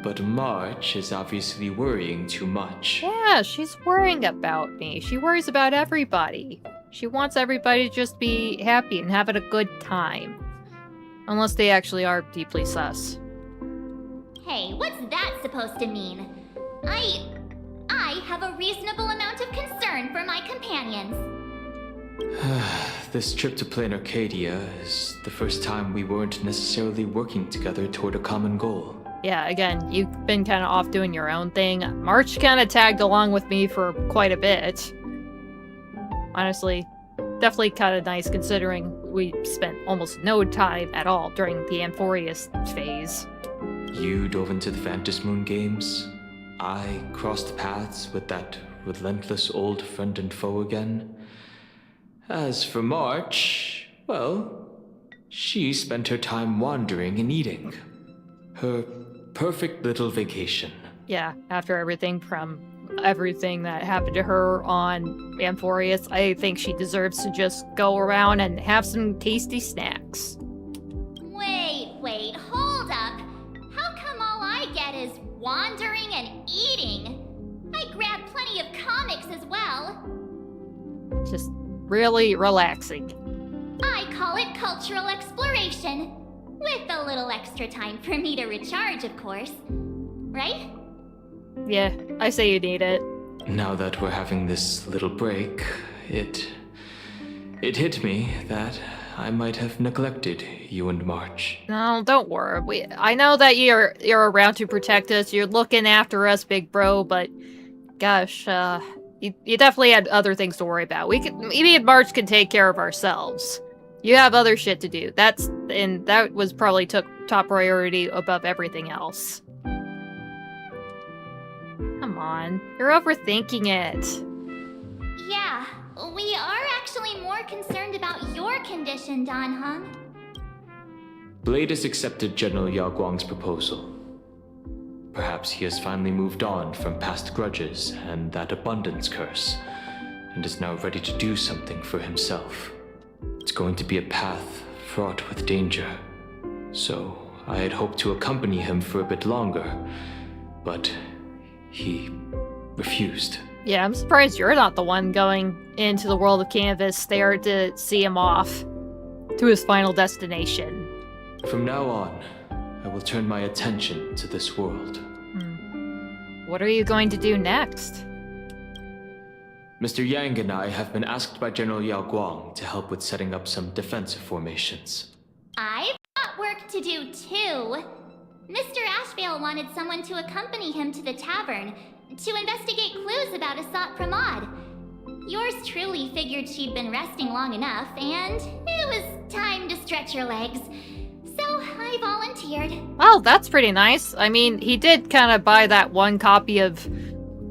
But March is obviously worrying too much. Yeah, she's worrying about me. She worries about everybody. She wants everybody to just be happy and having a good time. Unless they actually are deeply sus. Hey, what's that supposed to mean? I have a reasonable amount of concern for my companions. This trip to Planarcadia is the first time we weren't necessarily working together toward a common goal. Yeah, again, you've been kind of off doing your own thing. March kind of tagged along with me for quite a bit. Honestly, definitely kind of nice considering we spent almost no time at all during the Amphorius phase. You dove into the Phantom Moon games. I crossed paths with that relentless old friend and foe again. As for March, well, she spent her time wandering and eating. Her perfect little vacation. Yeah, after everything that happened to her on Amphorius, I think she deserves to just go around and have some tasty snacks. Wait, hold up. How come all I get is wandering and eating. I grabbed plenty of comics as well. Just really relaxing. I call it cultural exploration. With a little extra time for me to recharge, of course. Right? Yeah, I say you need it. Now that we're having this little break, it hit me that I might have neglected you and March. No, don't worry. I know that you're around to protect us. You're looking after us, big bro. But gosh, you definitely had other things to worry about. Me and March can take care of ourselves. You have other shit to do. That was probably top priority above everything else. Come on, you're overthinking it. Yeah, we are actually more concerned about your condition, Dan Heng. Blade has accepted General Yao Guang's proposal. Perhaps he has finally moved on from past grudges and that abundance curse, and is now ready to do something for himself. It's going to be a path fraught with danger, so I had hoped to accompany him for a bit longer, but he refused. Yeah, I'm surprised you're not the one going into the world of Canvas there to see him off to his final destination. From now on, I will turn my attention to this world. What are you going to do next? Mr. Yang and I have been asked by General Yao Guang to help with setting up some defensive formations. I've got work to do too. Mr. Ashvale wanted someone to accompany him to the tavern to investigate clues about Asat Pramod. Yours truly figured she'd been resting long enough, and it was time to stretch her legs. So I volunteered. Oh, that's pretty nice. I mean, he did kind of buy that one copy of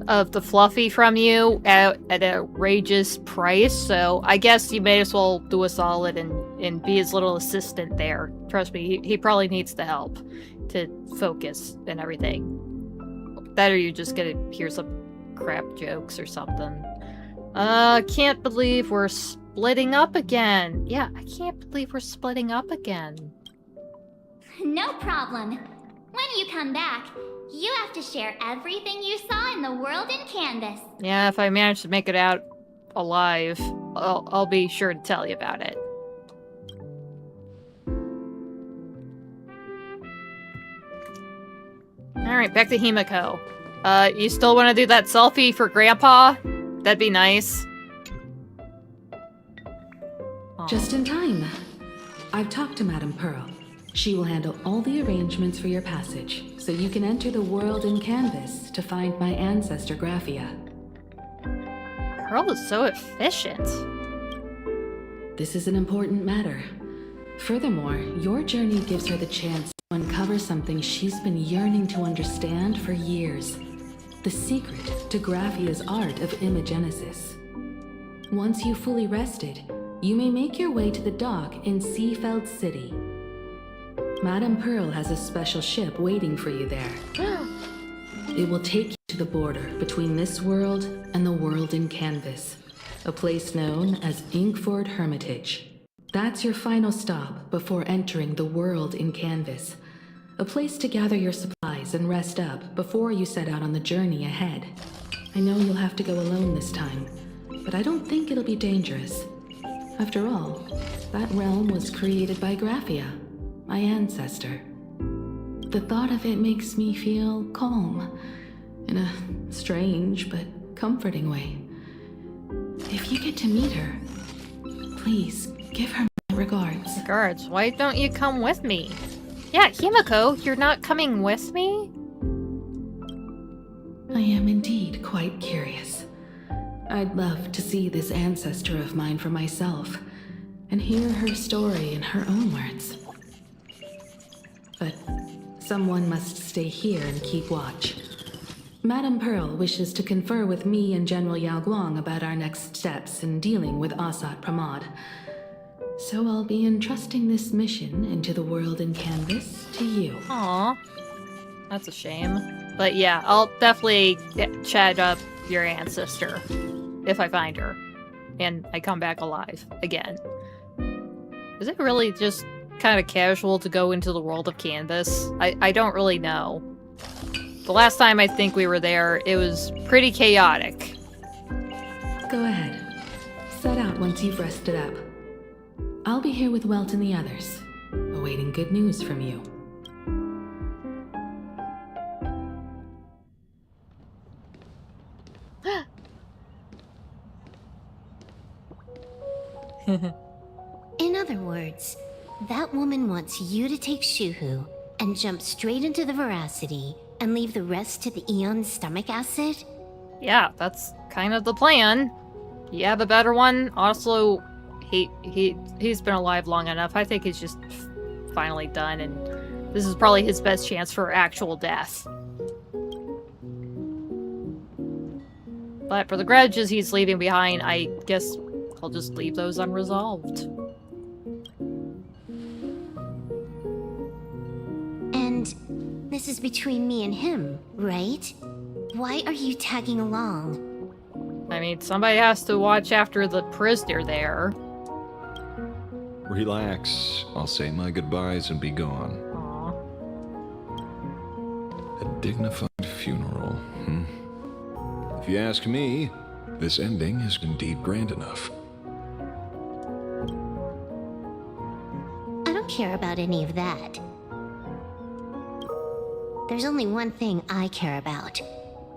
the Fluffy from you at an outrageous price, so I guess you may as well do a solid and be his little assistant there. Trust me, he probably needs the help to focus and everything. That or you're just gonna hear some crap jokes or something. Can't believe we're splitting up again. Yeah, I can't believe we're splitting up again. No problem. When you come back, you have to share everything you saw in the world in Canvas. Yeah, if I manage to make it out alive, I'll be sure to tell you about it. Alright, back to Himiko. You still want to do that selfie for Grandpa? That'd be nice. Aw. Just in time. I've talked to Madame Pearl. She will handle all the arrangements for your passage, so you can enter the world in Canvas to find my ancestor Graphia. Pearl is so efficient. This is an important matter. Furthermore, your journey gives her the chance to uncover something she's been yearning to understand for years. The secret to Graphia's art of imagenesis. Once you've fully rested, you may make your way to the dock in Seafeld City. Madame Pearl has a special ship waiting for you there. It will take you to the border between this world and the world in Canvas, a place known as Inkford Hermitage. That's your final stop before entering the world in Canvas, a place to gather your supplies and rest up before you set out on the journey ahead. I know you'll have to go alone this time, but I don't think it'll be dangerous. After all, that realm was created by Graphia, my ancestor. The thought of it makes me feel calm, in a strange but comforting way. If you get to meet her, please give her my regards. Regards, why don't you come with me? Yeah, Himiko, you're not coming with me? I am indeed quite curious. I'd love to see this ancestor of mine for myself, and hear her story in her own words. But someone must stay here and keep watch. Madame Pearl wishes to confer with me and General Yao Guang about our next steps in dealing with Asat Pramod. So I'll be entrusting this mission into the world in Canvas to you. Aw, that's a shame. But yeah, I'll definitely chat up your ancestor if I find her and I come back alive again. Is it really just kind of casual to go into the world of Canvas? I don't really know. the last time I think we were there, it was pretty chaotic. Go ahead. Set out once you've rested up. I'll be here with Welt and the others, awaiting good news from you. In other words, that woman wants you to take Shuhu and jump straight into the Veracity and leave the rest to the Eon's stomach acid? Yeah, that's kind of the plan. You have a better one? Also, he's been alive long enough. I think he's just finally done, and this is probably his best chance for actual death. But for the grudges he's leaving behind, I guess I'll just leave those unresolved. And this is between me and him, right? Why are you tagging along? I mean, somebody has to watch after the prisoner there. Relax. I'll say my goodbyes and be gone. Aw. A dignified funeral, hmm? If you ask me, this ending is indeed grand enough. I don't care about any of that. There's only one thing I care about.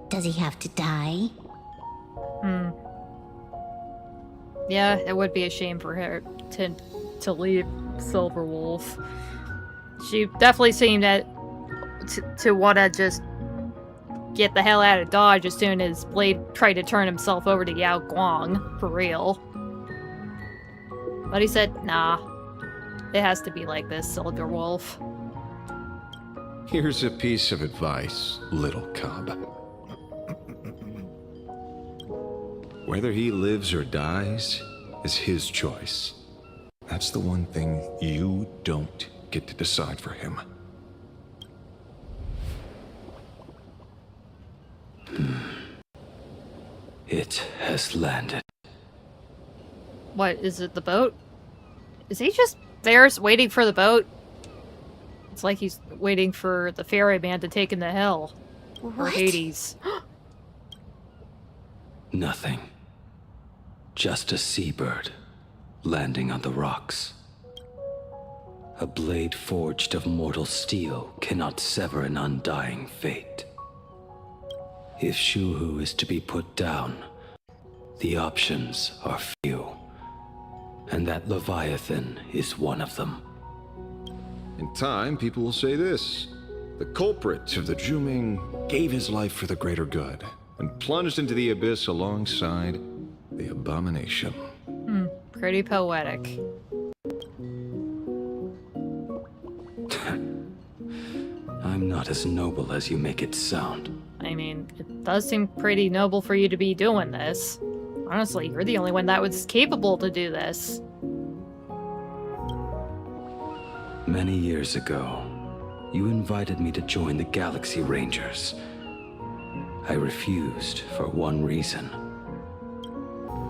Does he have to die? Yeah, it would be a shame for her to leave Silverwolf. She definitely seemed to want to just get the hell out of Dodge as soon as Blade tried to turn himself over to Yao Guang, for real. But he said, nah, it has to be like this, Silverwolf. Here's a piece of advice, little cub. Whether he lives or dies is his choice. That's the one thing you don't get to decide for him. It has landed. What, is it the boat? Is he just there waiting for the boat? It's like he's waiting for the ferryman to take him to hell. Or What? Hades. Nothing. Just a seabird landing on the rocks. A blade forged of mortal steel cannot sever an undying fate. If Shuhu is to be put down, the options are few, and that Leviathan is one of them. In time, people will say this. The culprit of the Juming gave his life for the greater good and plunged into the abyss alongside the abomination. Pretty poetic. I'm not as noble as you make it sound. I mean, it does seem pretty noble for you to be doing this. Honestly, you're the only one that was capable to do this. Many years ago, you invited me to join the Galaxy Rangers. I refused for one reason.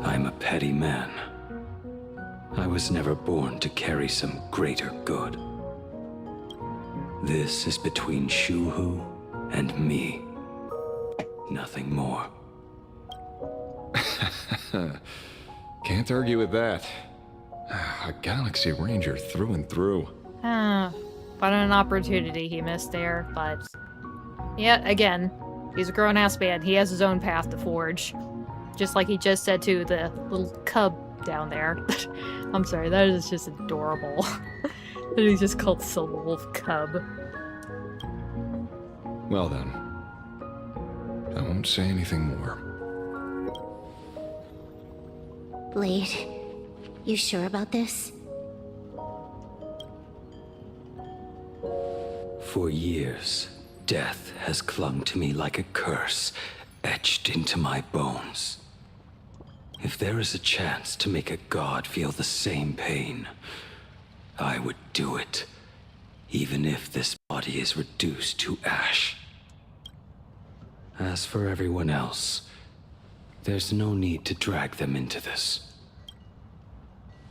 I'm a petty man. I was never born to carry some greater good. This is between Shuhu and me. Nothing more. Can't argue with that. A Galaxy Ranger through and through. What an opportunity he missed there, but... Yeah, again, he's a grown-ass man. He has his own path to forge. Just like he just said to the little cub down there. I'm sorry, that is just adorable. That he's just called Silverwolf Cub. Well then. I won't say anything more. Blade, you sure about this? For years, death has clung to me like a curse, etched into my bones. If there is a chance to make a god feel the same pain, I would do it, even if this body is reduced to ash. As for everyone else, there's no need to drag them into this.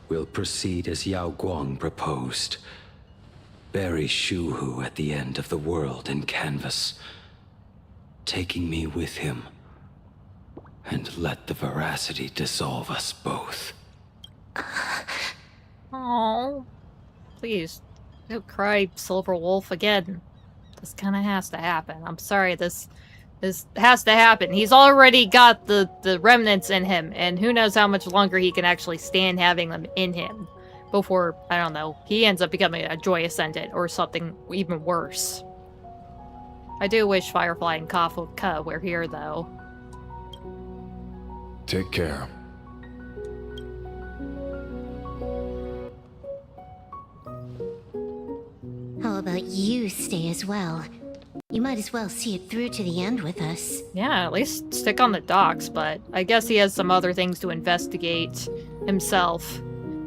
We'll proceed as Yao Guang proposed. Bury Shuhu at the end of the world in canvas. taking me with him. And let the veracity dissolve us both. Oh, please, don't cry, Silver Wolf, again. This kind of has to happen. I'm sorry, this has to happen. He's already got the remnants in him, and who knows how much longer he can actually stand having them in him before, I don't know, he ends up becoming a Joy Ascendant or something even worse. I do wish Firefly and Kafka were here, though. Take care. How about you stay as well? You might as well see it through to the end with us. Yeah, at least stick on the docks, but I guess he has some other things to investigate himself.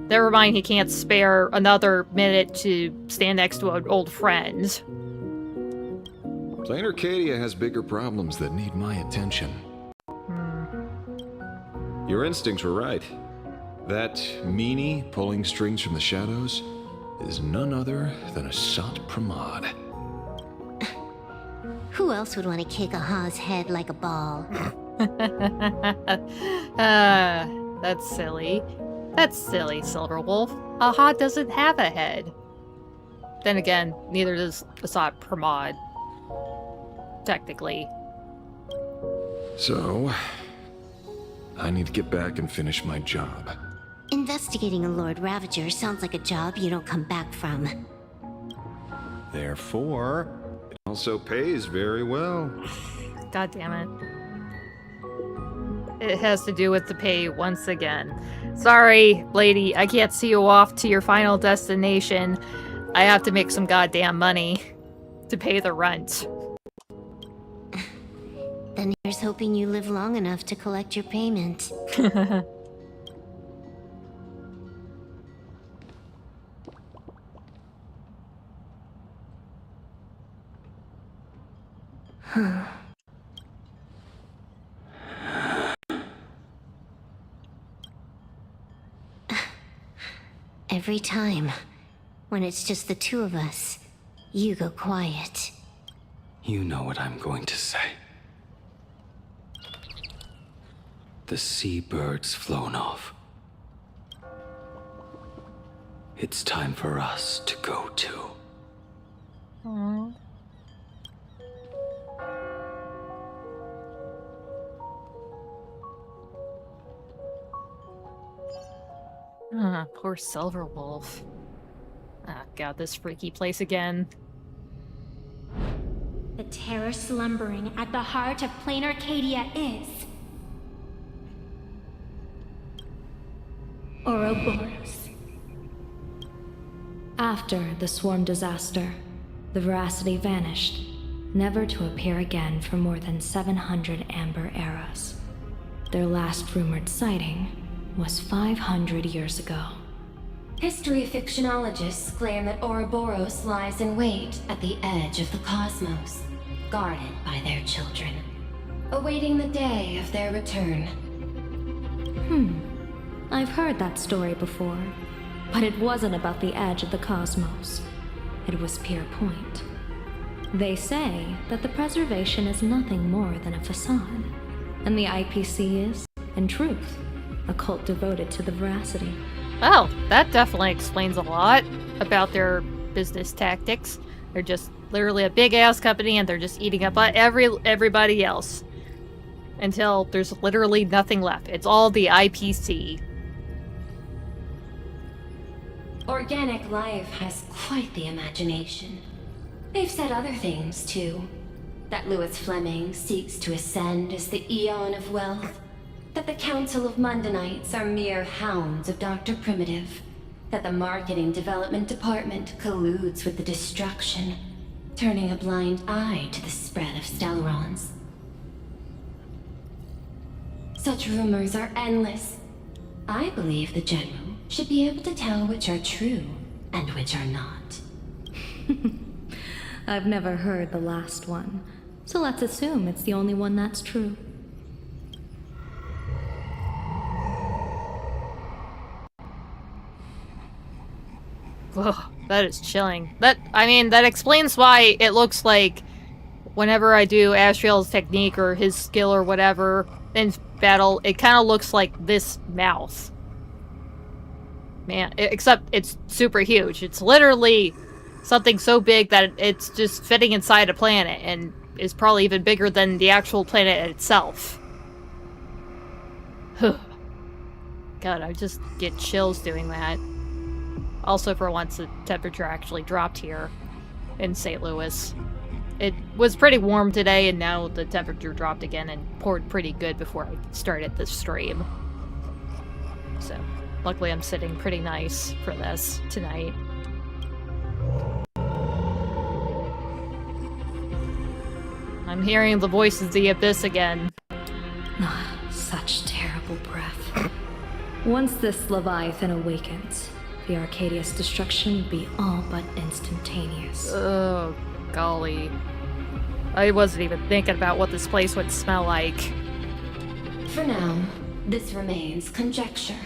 Never mind, he can't spare another minute to stand next to an old friend. Planarcadia has bigger problems that need my attention. Your instincts were right. That meanie pulling strings from the shadows is none other than a Sat Pramod. Who else would want to kick a Ha's head like a ball? That's silly. That's silly, Silver Wolf. A Ha doesn't have a head. Then again, neither does Sat Pramod. Technically. So, I need to get back and finish my job. Investigating a Lord Ravager sounds like a job you don't come back from. Therefore, it also pays very well. God damn it. It has to do with the pay once again. Sorry, lady, I can't see you off to your final destination. I have to make some goddamn money to pay the rent. Then here's hoping you live long enough to collect your payment. Every time, when it's just the two of us, you go quiet. You know what I'm going to say. The seabird's flown off. It's time for us to go too. Aww. Poor Silver Wolf. Ah, God, this freaky place again. The terror slumbering at the heart of Planarcadia is... Ouroboros. After the swarm disaster, the veracity vanished, never to appear again for more than 700 Amber eras. Their last rumored sighting was 500 years ago. History fictionologists claim that Ouroboros lies in wait at the edge of the cosmos, guarded by their children, awaiting the day of their return. I've heard that story before, but it wasn't about the edge of the cosmos. It was Pier Point. They say that the preservation is nothing more than a facade, and the IPC is, in truth, a cult devoted to the veracity. Well, that definitely explains a lot about their business tactics. They're just literally a big-ass company, and they're just eating up everybody else. Until there's literally nothing left. It's all the IPC. Organic life has quite the imagination. They've said other things, too. That Louis Fleming seeks to ascend as the Eon of Wealth. That the Council of Mundanites are mere hounds of Dr. Primitive. That the Marketing Development Department colludes with the destruction, turning a blind eye to the spread of Stelrons. Such rumors are endless. I believe the General should be able to tell which are true and which are not. I've never heard the last one, so let's assume it's the only one that's true. Whoa, that is chilling. That explains why it looks like whenever I do Asriel's technique or his skill or whatever in battle, it kind of looks like this mouth. Man, except it's super huge. It's literally something so big that it's just fitting inside a planet and is probably even bigger than the actual planet itself. God, I just get chills doing that. Also, for once, the temperature actually dropped here in St. Louis. It was pretty warm today, and now the temperature dropped again and poured pretty good before I started the stream. So, luckily I'm sitting pretty nice for this tonight. I'm hearing the voices of the Abyss again. Such terrible breath. Once this Leviathan awakens, the Arcadia's destruction would be all but instantaneous. Oh, golly. I wasn't even thinking about what this place would smell like. For now, this remains conjecture.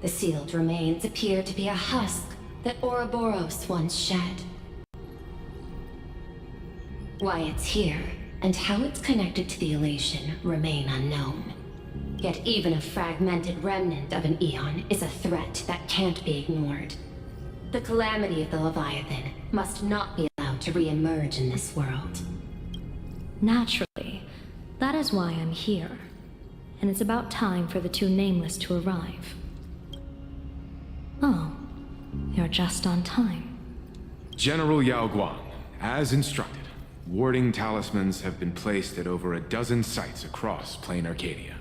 The sealed remains appear to be a husk that Ouroboros once shed. Why it's here, and how it's connected to the elation, remain unknown. Yet even a fragmented remnant of an eon is a threat that can't be ignored. The calamity of the Leviathan must not be allowed to re-emerge in this world. Naturally, that is why I'm here. And it's about time for the two Nameless to arrive. Oh, you're just on time. General Yao Guang, as instructed, warding talismans have been placed at over a dozen sites across Planarcadia.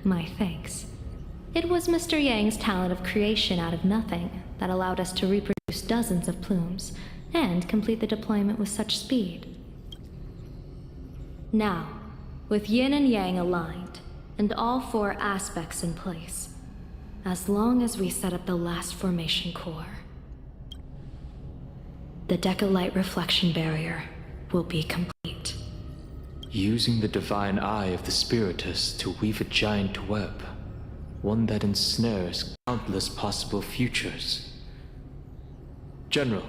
My thanks. It was Mr. Yang's talent of creation out of nothing that allowed us to reproduce dozens of plumes and complete the deployment with such speed. Now, with Yin and Yang aligned, and all four aspects in place, as long as we set up the last formation core, the Decalite reflection barrier will be complete. Using the divine eye of the Spiritus to weave a giant web, one that ensnares countless possible futures. General,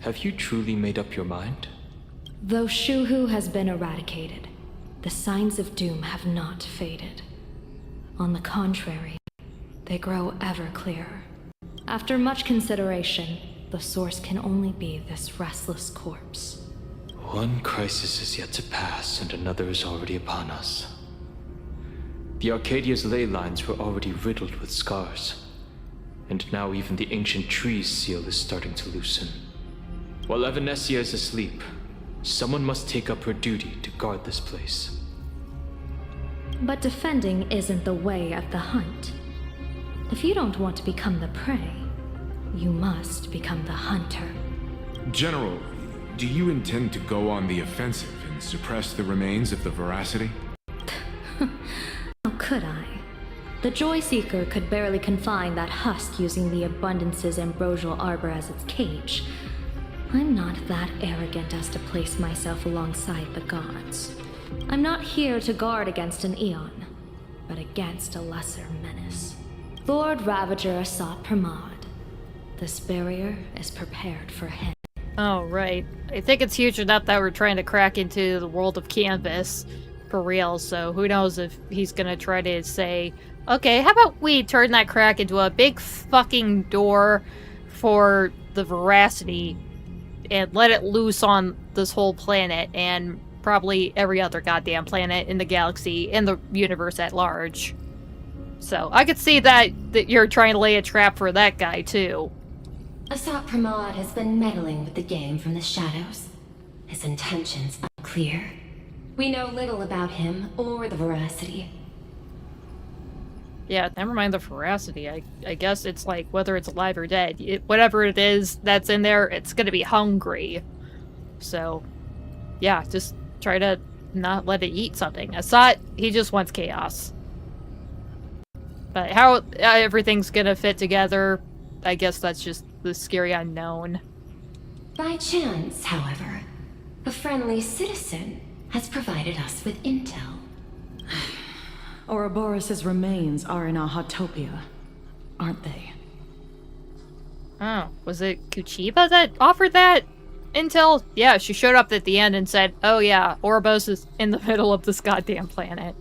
have you truly made up your mind? Though Shuhu has been eradicated, the signs of doom have not faded. On the contrary, they grow ever clearer. After much consideration, the source can only be this restless corpse. One crisis is yet to pass, and another is already upon us. The Arcadia's ley lines were already riddled with scars, and now even the ancient tree's seal is starting to loosen. While Evanesia is asleep, someone must take up her duty to guard this place. But defending isn't the way of the hunt. If you don't want to become the prey, you must become the hunter. General, do you intend to go on the offensive and suppress the remains of the Veracity? How could I? The Joy Seeker could barely confine that husk using the Abundance's ambrosial arbor as its cage. I'm not that arrogant as to place myself alongside the gods. I'm not here to guard against an Eon, but against a lesser menace. Lord Ravager sought Pramod. This barrier is prepared for him. Oh, right. I think it's huge enough that we're trying to crack into the world of Canvas for real, so who knows if he's gonna try to say, okay, how about we turn that crack into a big fucking door for the Veracity and let it loose on this whole planet and probably every other goddamn planet in the galaxy, in the universe at large. So I could see that you're trying to lay a trap for that guy too. Asat Pramod has been meddling with the game from the shadows. His intentions unclear. We know little about him or the Veracity. Yeah, never mind the Veracity. I guess it's like, whether it's alive or dead, whatever it is that's in there, it's gonna be hungry. So, yeah, just try to not let it eat something. Asat, he just wants chaos. But how everything's gonna fit together, I guess that's just the scary unknown. By chance, however, a friendly citizen has provided us with intel. Ouroboros' remains are in Ahotopia, aren't they? Oh, was it Kuchiba that offered that? Until, yeah, she showed up at the end and said, oh yeah, Ouroboros is in the middle of this goddamn planet.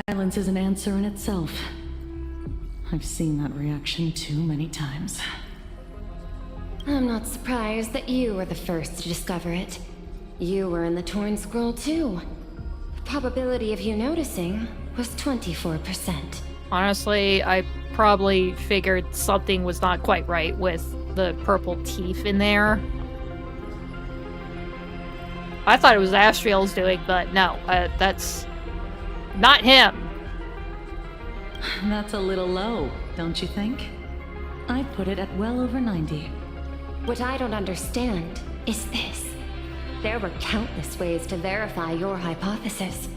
Silence is an answer in itself. I've seen that reaction too many times. I'm not surprised that you were the first to discover it. You were in the Torn Scroll too. The probability of you noticing was 24%. Honestly, I probably figured something was not quite right with the purple teeth in there. I thought it was Ashfiel's doing, but no, that's not him. That's a little low, don't you think? I'd put it at well over 90. What I don't understand is this. There were countless ways to verify your hypothesis,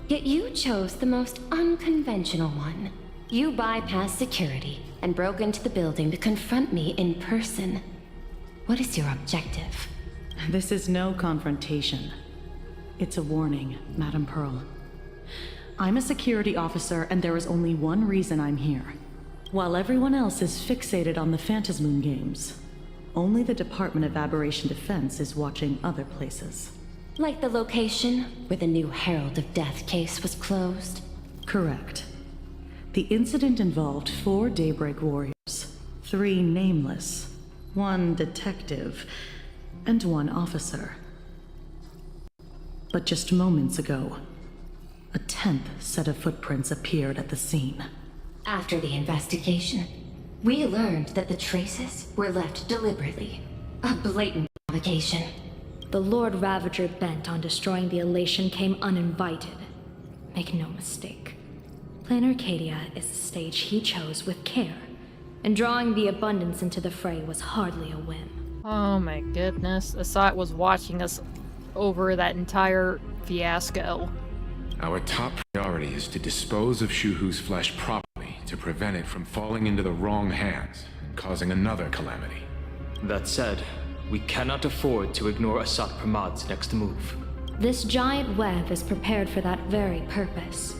yet you chose the most unconventional one. You bypassed security and broke into the building to confront me in person. What is your objective? This is no confrontation. It's a warning, Madam Pearl. I'm a security officer, and there is only one reason I'm here. While everyone else is fixated on the Phantasmoon games, only the Department of Aberration Defense is watching other places. Like the location where the new Herald of Death case was closed? Correct. The incident involved 4 Daybreak Warriors, 3 nameless, 1 detective, and 1 officer. But just moments ago, a 10th set of footprints appeared at the scene. After the investigation, we learned that the traces were left deliberately. A blatant provocation. The Lord Ravager bent on destroying the Elation came uninvited. Make no mistake. Planarcadia is the stage he chose with care, and drawing the Abundance into the fray was hardly a whim. Oh my goodness, Asat was watching us over that entire fiasco. Our top priority is to dispose of Shuhu's flesh properly to prevent it from falling into the wrong hands and causing another calamity. That said, we cannot afford to ignore Asat Pramad's next move. This giant web is prepared for that very purpose.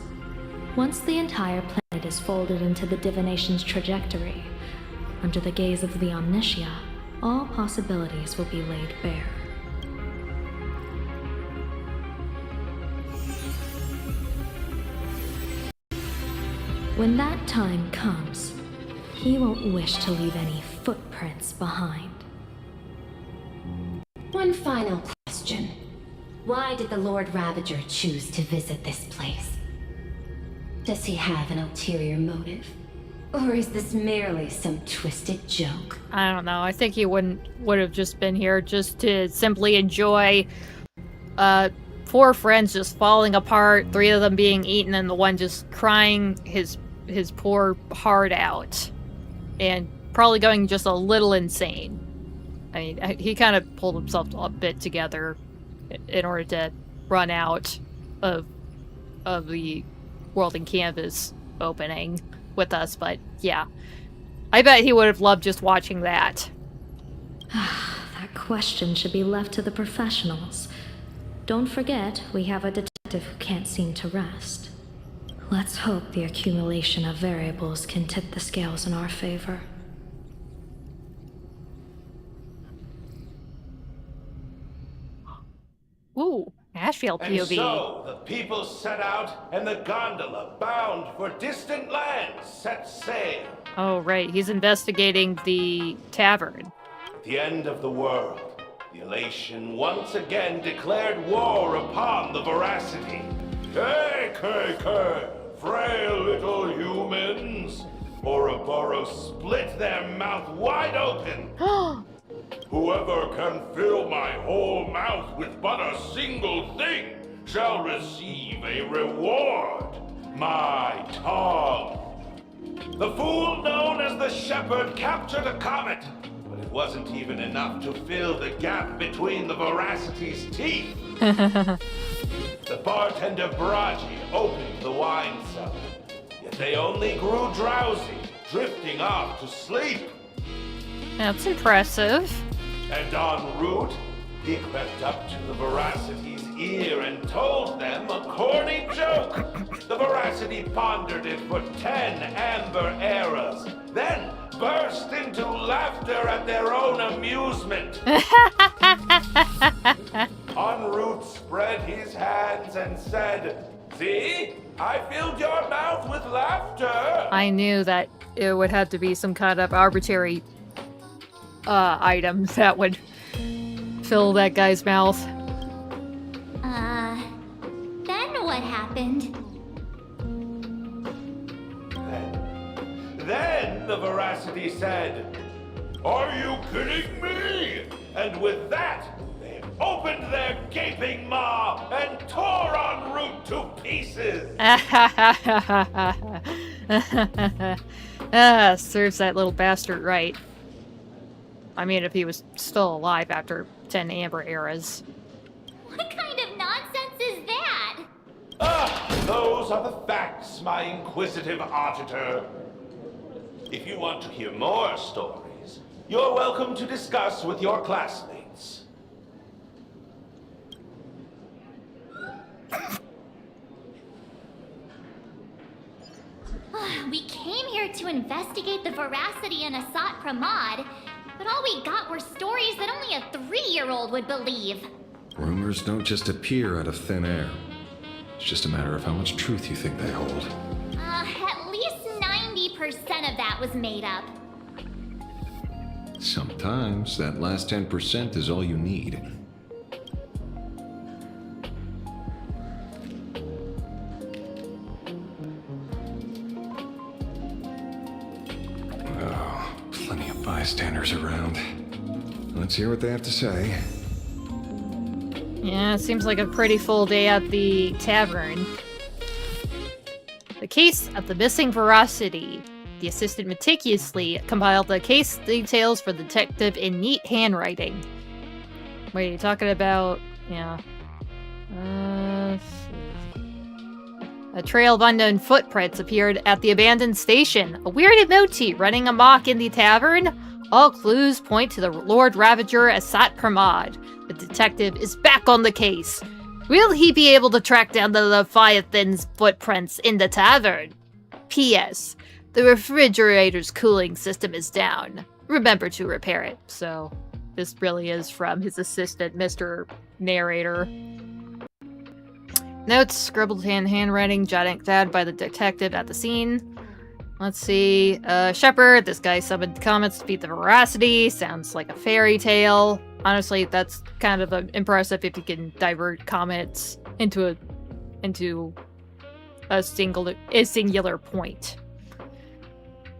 Once the entire planet is folded into the divination's trajectory, under the gaze of the Omnitia, all possibilities will be laid bare. When that time comes, he won't wish to leave any footprints behind. One final question. Why did the Lord Ravager choose to visit this place? Does he have an ulterior motive? Or is this merely some twisted joke? I don't know. I think he would have just been here just to simply enjoy 4 friends just falling apart, 3 of them being eaten, and the one just crying his poor heart out. And probably going just a little insane. I mean, he kind of pulled himself a bit together in order to run out of the World in Canvas opening with us, but yeah. I bet he would have loved just watching that. That question should be left to the professionals. Don't forget, we have a detective who can't seem to rest. Let's hope the accumulation of variables can tip the scales in our favor. Ooh, Ashfield And POV. so the people set out, and the gondola, bound for distant lands, set sail. Oh, right. He's investigating the tavern. At the end of the world, the Elation once again declared war upon the Veracity. Hey, frail little humans! Ouroboros split their mouth wide open. Whoever can fill my whole mouth with but a single thing shall receive a reward. My tongue. The fool known as the Shepherd captured a comet, but it wasn't even enough to fill the gap between the Veracity's teeth. The bartender Braji opened the wine cellar, yet they only grew drowsy, drifting off to sleep. That's impressive. And en route, he crept up to the Veracity's ear and told them a corny joke. The Veracity pondered it for 10 amber eras. Then burst into laughter at their own amusement. En route spread his hands and said, "See? I filled your mouth with laughter." I knew that it would have to be some kind of arbitrary item that would fill that guy's mouth. Then what happened? Then the Veracity said, "Are you kidding me?" And with that, they opened their gaping maw and tore en route to pieces. Serves that little bastard right. I mean, if he was still alive after 10 Amber Eras. What kind of nonsense is that? Those are the facts, my inquisitive auditor. If you want to hear more stories, you're welcome to discuss with your classmates. We came here to investigate the Veracity and Asat Pramod, but all we got were stories that only a 3-year-old would believe. Rumors don't just appear out of thin air. It's just a matter of how much truth you think they hold. At least 90% of that was made up. Sometimes that last 10% is all you need. Oh, plenty of bystanders around. Let's hear what they have to say. Yeah, it seems like a pretty full day at the Tavern. The case of the missing Veracity. The assistant meticulously compiled the case details for the detective in neat handwriting. Wait, are you talking about... yeah. A trail of unknown footprints appeared at the abandoned station. A weird emoji running amok in the tavern. All clues point to the Lord Ravager Asat Pramod. The detective is back on the case. Will he be able to track down the Leviathan's footprints in the tavern? P.S. The refrigerator's cooling system is down. Remember to repair it. So, this really is from his assistant, Mr. Narrator. Notes, scribbled handwriting, jotted down by the detective at the scene. Let's see. Shepard, this guy summoned comments to beat the Veracity. Sounds like a fairy tale. Honestly, that's kind of impressive if you can divert comments into a singular point.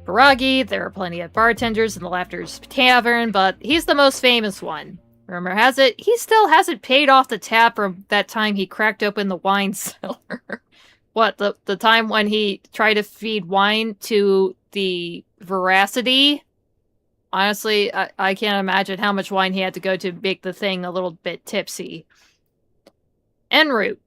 Baragi, there are plenty of bartenders in the Laughter's Tavern, but he's the most famous one. Rumor has it, he still hasn't paid off the tab from that time he cracked open the wine cellar. What, the time when he tried to feed wine to the Veracity? Honestly, I can't imagine how much wine he had to go to make the thing a little bit tipsy. En route.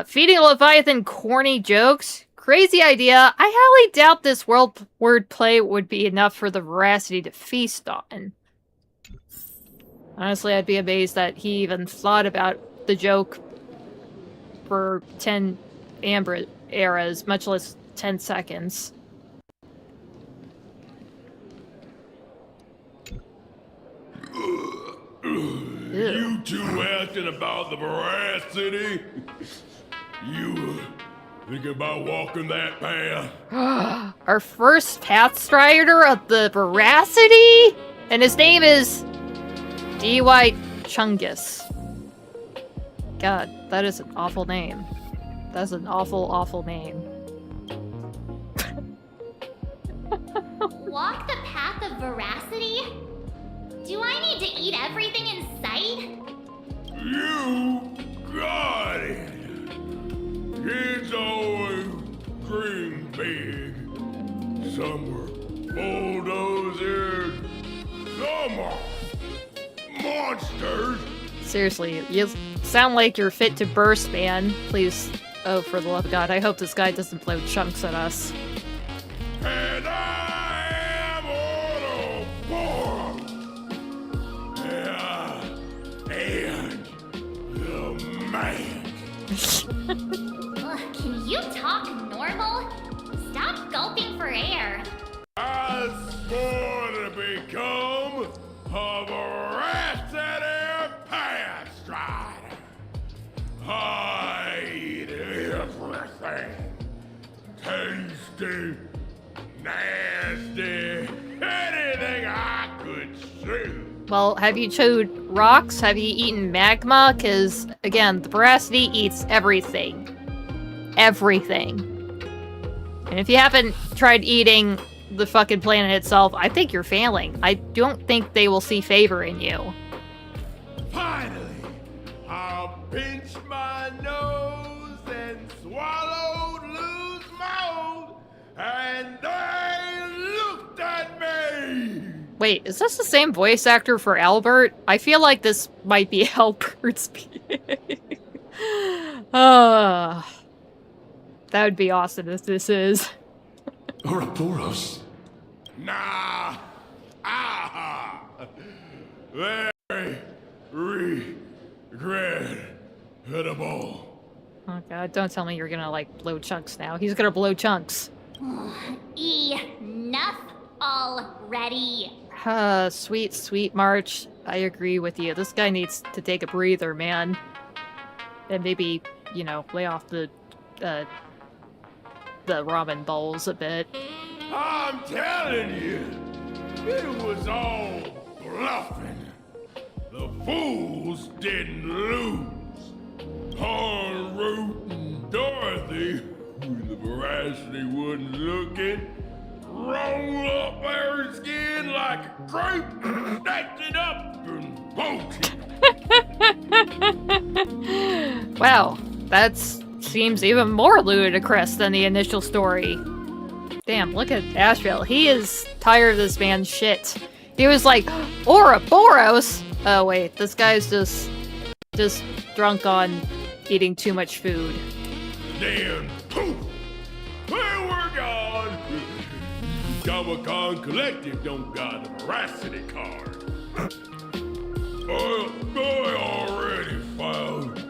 Feeding a Leviathan corny jokes? Crazy idea. I highly doubt this wordplay would be enough for the Veracity to feast on. Honestly, I'd be amazed that he even thought about the joke for 10 Amber Eras, much less 10 seconds. You two asking about the Veracity? You thinking about walking that path? Our first Pathstrider of the Veracity? And his name is D.Y. Chungus. God, that is an awful name. That's an awful, awful name. Walk the path of Veracity? Do I need to eat everything in sight? You got it. Kids always dream big. Some were bulldozers, some are monsters. Seriously, you sound like you're fit to burst, man. Please, oh, for the love of God, I hope this guy doesn't blow chunks at us. And I am on a and the man. Can you talk normal? Stop gulping for air. I swear become a veracity path strider. I eat everything. Tasty, nasty, anything I could see. Well, have you chewed rocks? Have you eaten magma? Because, again, the veracity eats everything. Everything. And if you haven't tried eating the fucking planet itself, I think you're failing. I don't think they will see favor in you. Finally, I'll pinch my nose and swallow loose mold, and they looked at me. Wait, is this the same voice actor for Albert? I feel like this might be Albert speaking. That would be awesome if this is. Ouroboros. Nah. Ah. Very regrettable. Oh god, don't tell me you're gonna, like, blow chunks now. He's gonna blow chunks. Enough already. Sweet March. I agree with you. This guy needs to take a breather, man. And maybe, you know, lay off the ramen bowls a bit. I'm telling you, it was all bluffing. The fools didn't lose. Poor Root and Dorothy, who the veracity wasn't looking, roll up her skin like a grape, snatched it up and bolted. Wow, that seems even more ludicrous than the initial story. Damn, look at Asheville. He is tired of this man's shit. He was like, Ouroboros? Oh wait, this guy's just drunk on eating too much food. Then, poof! Well, we're gone. Comic-Con Collective don't got a veracity card. I already filed a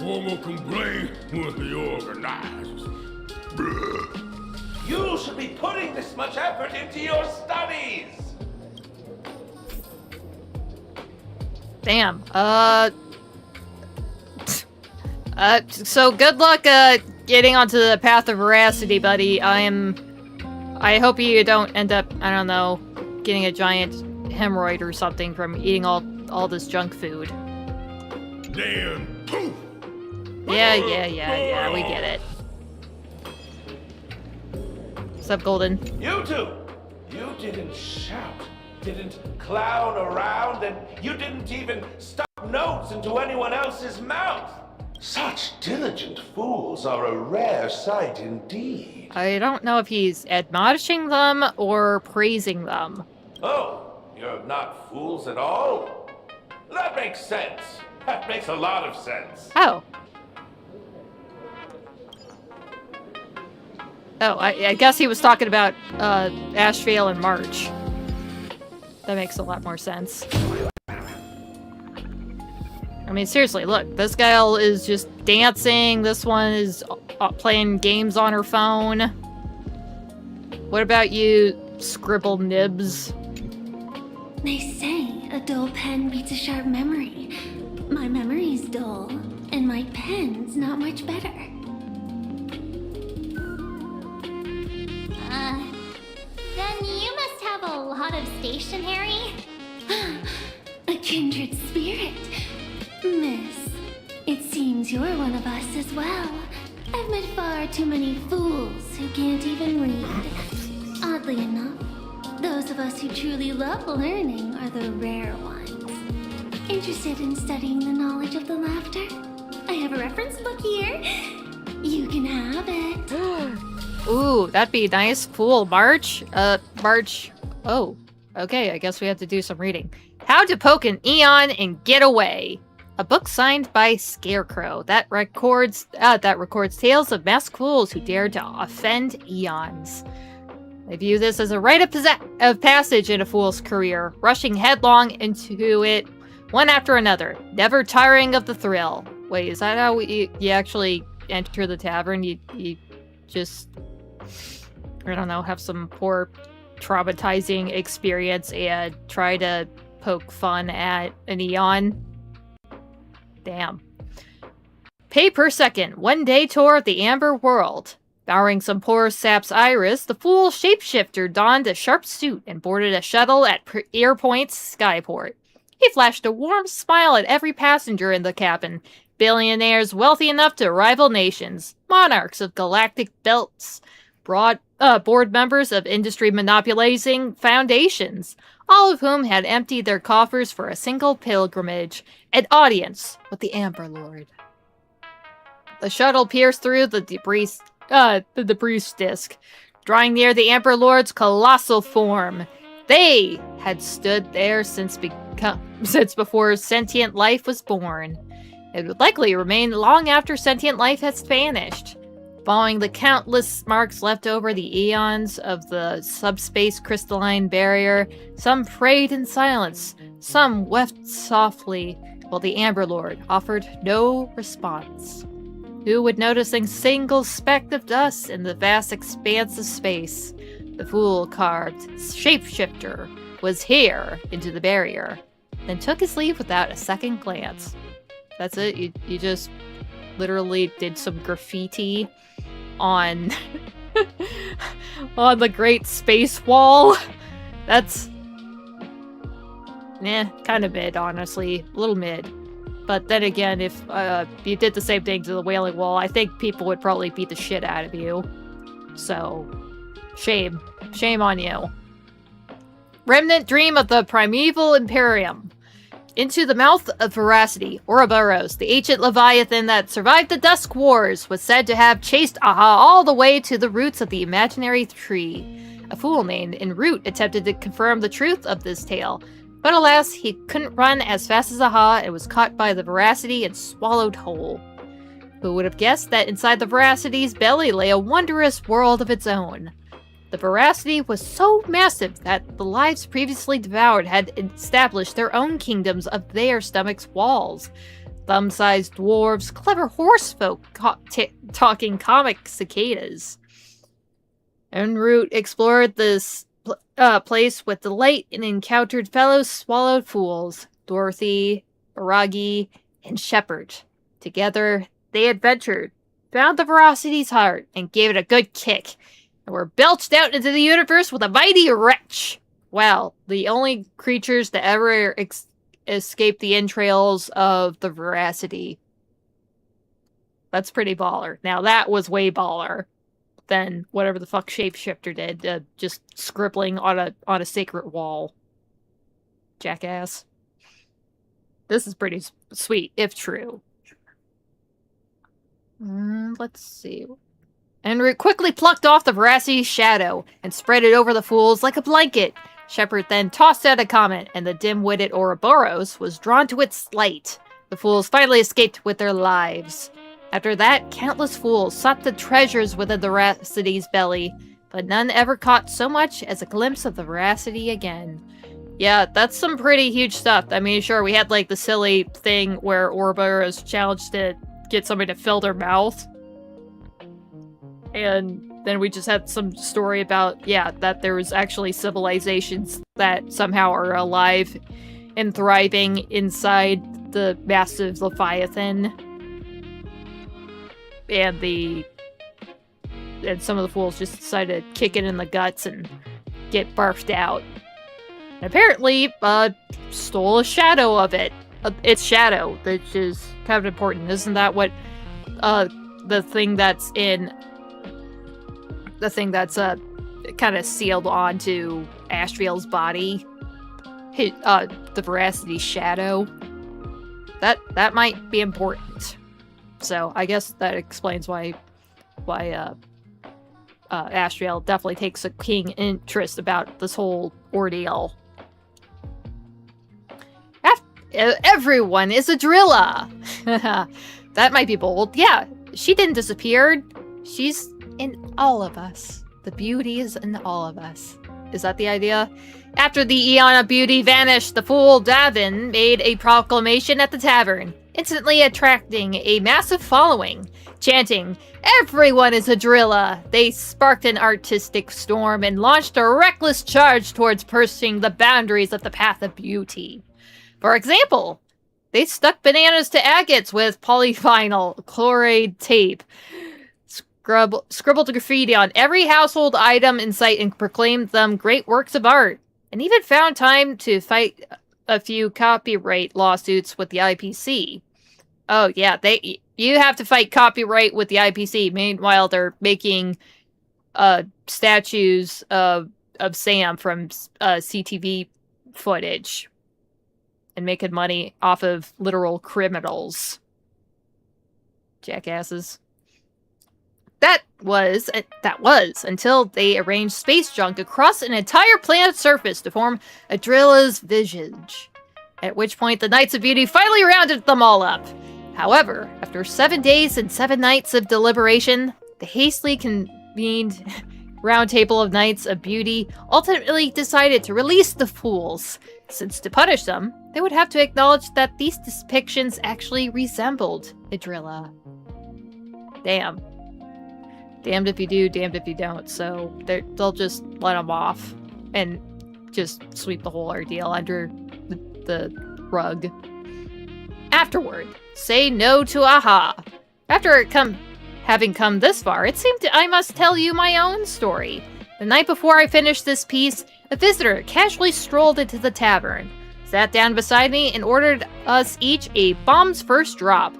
formal complaint with the organizers. You should be putting this much effort into your studies. Damn. So good luck, getting onto the path of veracity, buddy. I hope you don't end up, I don't know, getting a giant hemorrhoid or something from eating all this junk food. Damn poof! Yeah, we get it. What's up, Golden? You two! You didn't shout, didn't clown around, and you didn't even stuff notes into anyone else's mouth. Such diligent fools are a rare sight indeed. I don't know if he's admonishing them or praising them. Oh, you're not fools at all? That makes sense. That makes a lot of sense. Oh. Oh, I guess he was talking about Ashevale and March. That makes a lot more sense. I mean, seriously, look, this gal is just dancing. This one is playing games on her phone. What about you, scribble nibs? They say a dull pen beats a sharp memory. My memory's dull, and my pen's not much better. Then you must have a lot of stationery? A kindred spirit. Miss, it seems you're one of us as well. I've met far too many fools who can't even read. Oddly enough, those of us who truly love learning are the rare ones. Interested in studying the knowledge of the laughter? I have a reference book here. You can have it. Ooh, that'd be nice. Cool. March? March. Oh, okay, I guess we have to do some reading. How to Poke an Eon and Get Away. A book signed by Scarecrow that records tales of masked fools who dared to offend eons. I view this as a rite of passage in a fool's career, rushing headlong into it one after another, never tiring of the thrill. Wait, is that how you actually enter the tavern? You just, I don't know, have some poor traumatizing experience and try to poke fun at an Eon. Damn. Pay per second. 1 day tour of the Amber World. Bowering some poor sap's iris, the fool shapeshifter donned a sharp suit and boarded a shuttle at Airpoint's Skyport. He flashed a warm smile at every passenger in the cabin. Billionaires wealthy enough to rival nations, monarchs of galactic belts, board members of industry monopolizing foundations, all of whom had emptied their coffers for a single pilgrimage, an audience with the Amber Lord. The shuttle pierced through the debris disk, drawing near the Amber Lord's colossal form. They had stood there since before sentient life was born. It would likely remain long after sentient life has vanished. Following the countless marks left over the eons of the subspace crystalline barrier, some prayed in silence, some wept softly, while the Amber Lord offered no response. Who would notice a single speck of dust in the vast expanse of space? The fool-carved shapeshifter was here into the barrier, then took his leave without a second glance. That's it? You just literally did some graffiti on on the Great Space Wall? That's kind of mid, honestly. A little mid. But then again, if you did the same thing to the Wailing Wall, I think people would probably beat the shit out of you. So, shame. Shame on you. Remnant dream of the primeval Imperium. Into the mouth of Veracity, Ouroboros, the ancient Leviathan that survived the Dusk Wars, was said to have chased Aha all the way to the roots of the imaginary tree. A fool named Enroute attempted to confirm the truth of this tale, but alas, he couldn't run as fast as Aha and was caught by the Veracity and swallowed whole. Who would have guessed that inside the Veracity's belly lay a wondrous world of its own? The Veracity was so massive that the lives previously devoured had established their own kingdoms of their stomach's walls. Thumb-sized dwarves, clever horsefolk talking comic cicadas. Enroute explored this place with delight and encountered fellow swallowed fools, Dorothy, Baragi, and Shepard. Together, they adventured, found the Veracity's heart, and gave it a good kick, and were belched out into the universe with a mighty wrench. Wow, the only creatures that ever escaped the entrails of the Veracity. That's pretty baller. Now that was way baller than whatever the fuck Shapeshifter did, just scribbling on a sacred wall. Jackass. This is pretty sweet, if true. Let's see. Enroute quickly plucked off the Veracity's shadow and spread it over the fools like a blanket. Shepard then tossed out a comment, and the dim-witted Ouroboros was drawn to its light. The fools finally escaped with their lives. After that, countless fools sought the treasures within the Veracity's belly, but none ever caught so much as a glimpse of the Veracity again. Yeah, that's some pretty huge stuff. I mean, sure, we had like the silly thing where Ouroboros challenged to get somebody to fill their mouth. And then we just had some story about, that there was actually civilizations that somehow are alive and thriving inside the massive Leviathan. And some of the fools just decided to kick it in the guts and get barfed out. And apparently, stole a shadow of it. Its shadow, which is kind of important. Isn't that what, the thing that's kind of sealed onto Ashfiel's body? The Veracity's shadow? That might be important. So I guess that explains why Ashfield definitely takes a keen interest about this whole ordeal. Everyone is a driller! That might be bold. Yeah, she didn't disappear. She's in all of us. The beauty is in all of us. Is that the idea? After the Eon of Beauty vanished, the fool Tavern made a proclamation at the Tavern, instantly attracting a massive following. Chanting, "Everyone is a driller!" they sparked an artistic storm and launched a reckless charge towards pushing the boundaries of the path of beauty. For example, they stuck bananas to agates with polyvinyl chloride tape, scribbled graffiti on every household item in sight and proclaimed them great works of art, and even found time to fight a few copyright lawsuits with the IPC. Oh yeah, you have to fight copyright with the IPC. Meanwhile, they're making statues of Sam from CTV footage and making money off of literal criminals. Jackasses. That was until they arranged space junk across an entire planet's surface to form a drilla's visage. At which point the Knights of Beauty finally rounded them all up. However, after 7 days and 7 nights of deliberation, the hastily convened Round Table of Knights of Beauty ultimately decided to release the fools, since to punish them, they would have to acknowledge that these depictions actually resembled Idrilla. Damn. Damned if you do, damned if you don't. So they'll just let them off and just sweep the whole ordeal under the rug. Afterward, say no to Aha. After having come this far, it seemed I must tell you my own story. The night before I finished this piece, a visitor casually strolled into the tavern, sat down beside me, and ordered us each a bomb's first drop.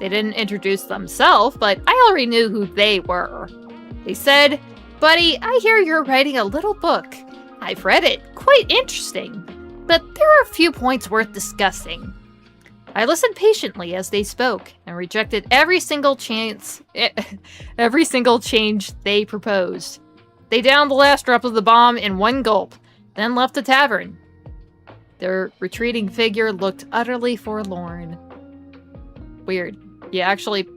They didn't introduce themselves, but I already knew who they were. They said, "Buddy, I hear you're writing a little book. I've read it. Quite interesting. But there are a few points worth discussing." I listened patiently as they spoke, and rejected every single change they proposed. They downed the last drop of the bomb in one gulp, then left the tavern. Their retreating figure looked utterly forlorn. Weird. You actually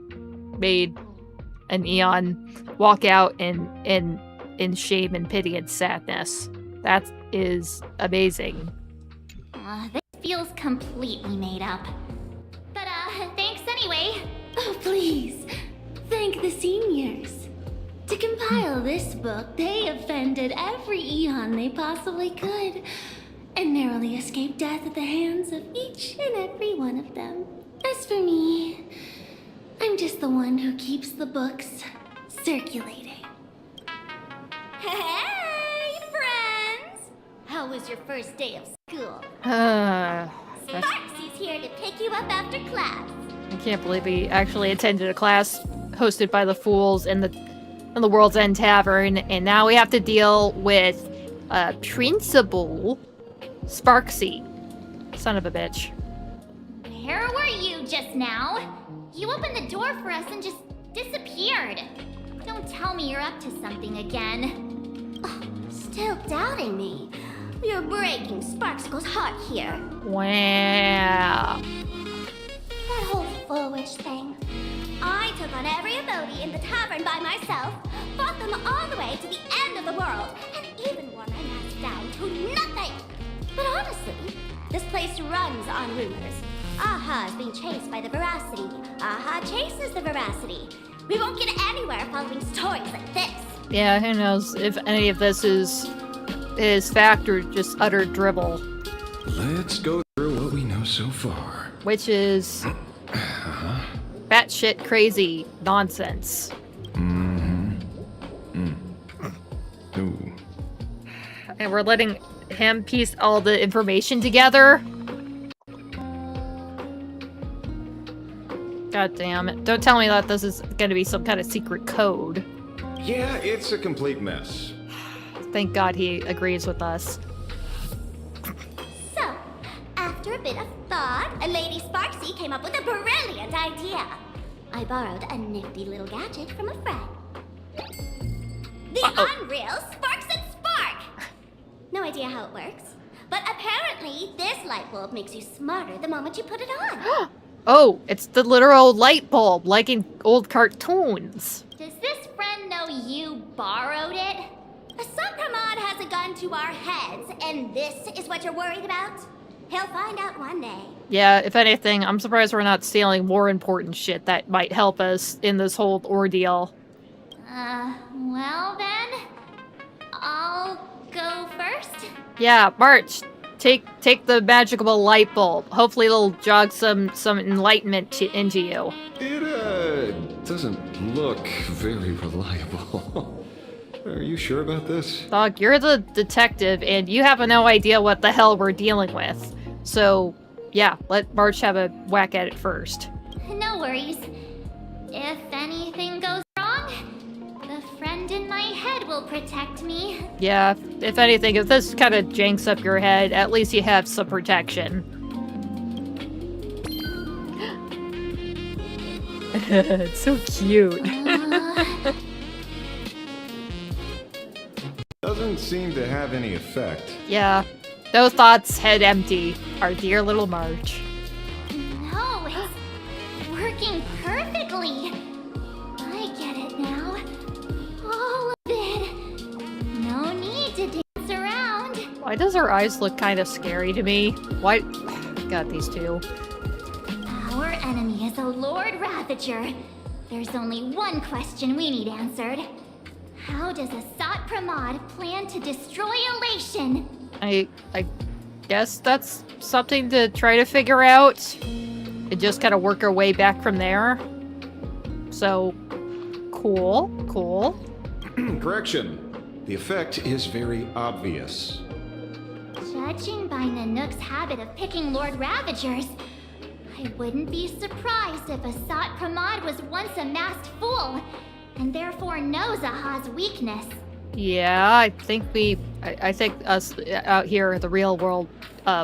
made an Eon walk out in shame and pity and sadness. That is amazing. This feels completely made up. But, thanks anyway. Oh, please. Thank the seniors. To compile this book, they offended every Eon they possibly could, and narrowly escaped death at the hands of each and every one of them. As for me, I'm just the one who keeps the books circulating. Hey, friends! How was your first day of school? Sparxy's here to pick you up after class. I can't believe he actually attended a class hosted by the Fools in the World's End Tavern, and now we have to deal with Principal Sparxy. Son of a bitch. Where were you just now? You opened the door for us and just disappeared. Don't tell me you're up to something again. Oh, still doubting me. You're breaking Sparxicle's heart here. Wow. That whole foolish thing. I took on every abode in the tavern by myself, fought them all the way to the end of the world, and even wore my mask down to nothing. But honestly, this place runs on rumors. Aha is being chased by the Veracity. Aha chases the Veracity. We won't get anywhere following stories like this. Yeah, who knows if any of this is fact or just utter dribble. Let's go through what we know so far. Which is batshit crazy nonsense. Ooh. And we're letting him piece all the information together. God damn it. Don't tell me that this is going to be some kind of secret code. Yeah, it's a complete mess. Thank God he agrees with us. So, after a bit of thought, a Lady Sparxy came up with a brilliant idea. I borrowed a nifty little gadget from a friend. The Unreal Sparks and Spark! No idea how it works, but apparently this light bulb makes you smarter the moment you put it on. Oh, it's the literal light bulb, like in old cartoons. Does this friend know you borrowed it? A Supramod has a gun to our heads, and this is what you're worried about? He'll find out one day. Yeah, if anything, I'm surprised we're not stealing more important shit that might help us in this whole ordeal. Well then, I'll go first. Yeah, March, take the magical light bulb. Hopefully it'll jog some enlightenment into you. It doesn't look very reliable. Are you sure about this? Dog, you're the detective, and you have no idea what the hell we're dealing with. So, yeah, let March have a whack at it first. No worries. If anything goes wrong, the friend in my head will protect me. Yeah, if anything, if this kind of janks up your head, at least you have some protection. It's so cute. Doesn't seem to have any effect. Yeah, those thoughts head empty. Our dear little March. No, it's working perfectly. I get it now. All of it. No need to dance around. Why does her eyes look kind of scary to me? Why? God, these two. Our enemy is a Lord Ravager. There's only one question we need answered. How does Asat Pramod plan to destroy Elation? I guess that's something to try to figure out. And just kind of work our way back from there. So, cool. Correction. The effect is very obvious. Judging by Nanook's habit of picking Lord Ravagers, I wouldn't be surprised if Asat Pramod was once a masked fool, and therefore knows Aha's weakness. Yeah, I think us out here, the real world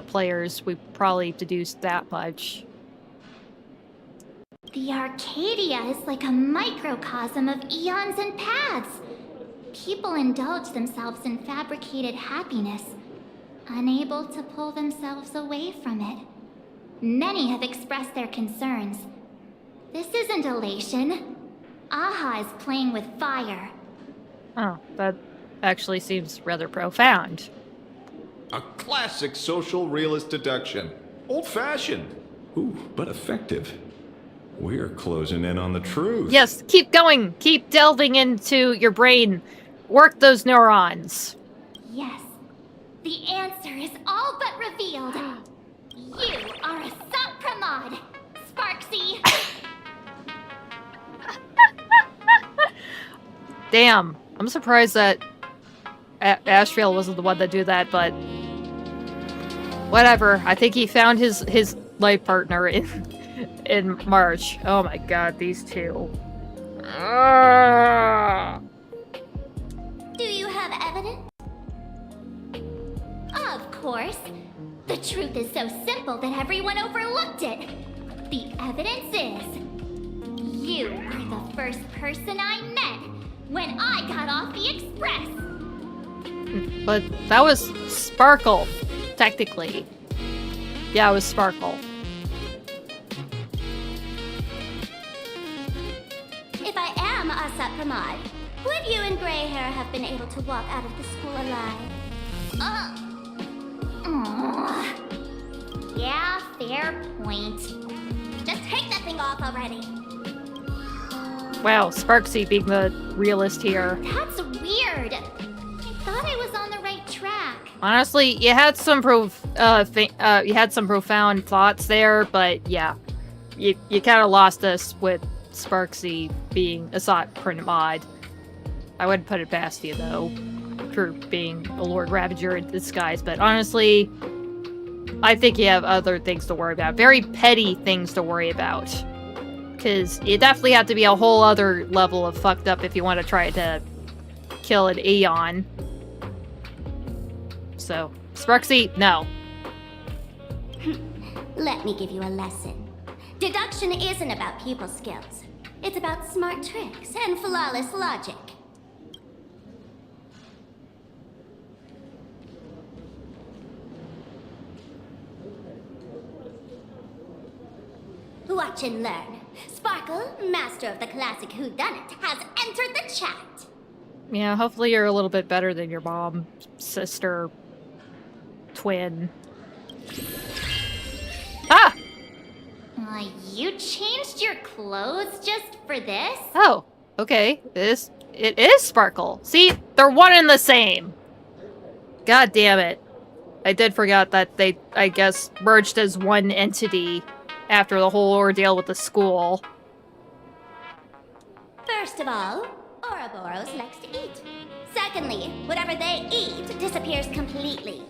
players, we probably deduced that much. The Arcadia is like a microcosm of eons and paths. People indulge themselves in fabricated happiness, unable to pull themselves away from it. Many have expressed their concerns. This isn't elation. Aha is playing with fire. Oh, that actually seems rather profound. A classic social realist deduction. Old-fashioned. Ooh, but effective. We're closing in on the truth. Yes, keep going. Keep delving into your brain. Work those neurons. Yes. The answer is all but revealed. You are Asat Pramod, Sparksy. Damn, I'm surprised that Ashfield wasn't the one that did that, but whatever. I think he found his life partner in March. Oh my god, these two. Do you have evidence? Of course. The truth is so simple that everyone overlooked it. The evidence is, you were the first person I met when I got off the express. But that was Sparkle, technically. Yeah, it was Sparkle. If I am Asat Pramod, would you and Grey Hair have been able to walk out of the school alive? Yeah, fair point. Just take that thing off already. Wow, Sparksy being the realist here. That's weird. I thought I was on the right track. Honestly, you had some profound thoughts there, but yeah, you kind of lost us with Sparksy being Asat Pramod. I wouldn't put it past you though, for being a Lord Ravager in disguise. But honestly, I think you have other things to worry about, very petty things to worry about. Because you definitely have to be a whole other level of fucked up if you want to try to kill an Aeon. So, Sparksy, no. Let me give you a lesson. Deduction isn't about people skills. It's about smart tricks and flawless logic. Watch and learn. Sparkle, master of the classic whodunit, has entered the chat. Yeah, hopefully you're a little bit better than your mom, sister, twin. You changed your clothes just for this? Oh, okay. It is Sparkle. See, they're one and the same. God damn it. I did forget that they, I guess, merged as one entity after the whole ordeal with the school. First of all, Ouroboros likes to eat. Secondly, whatever they eat disappears completely.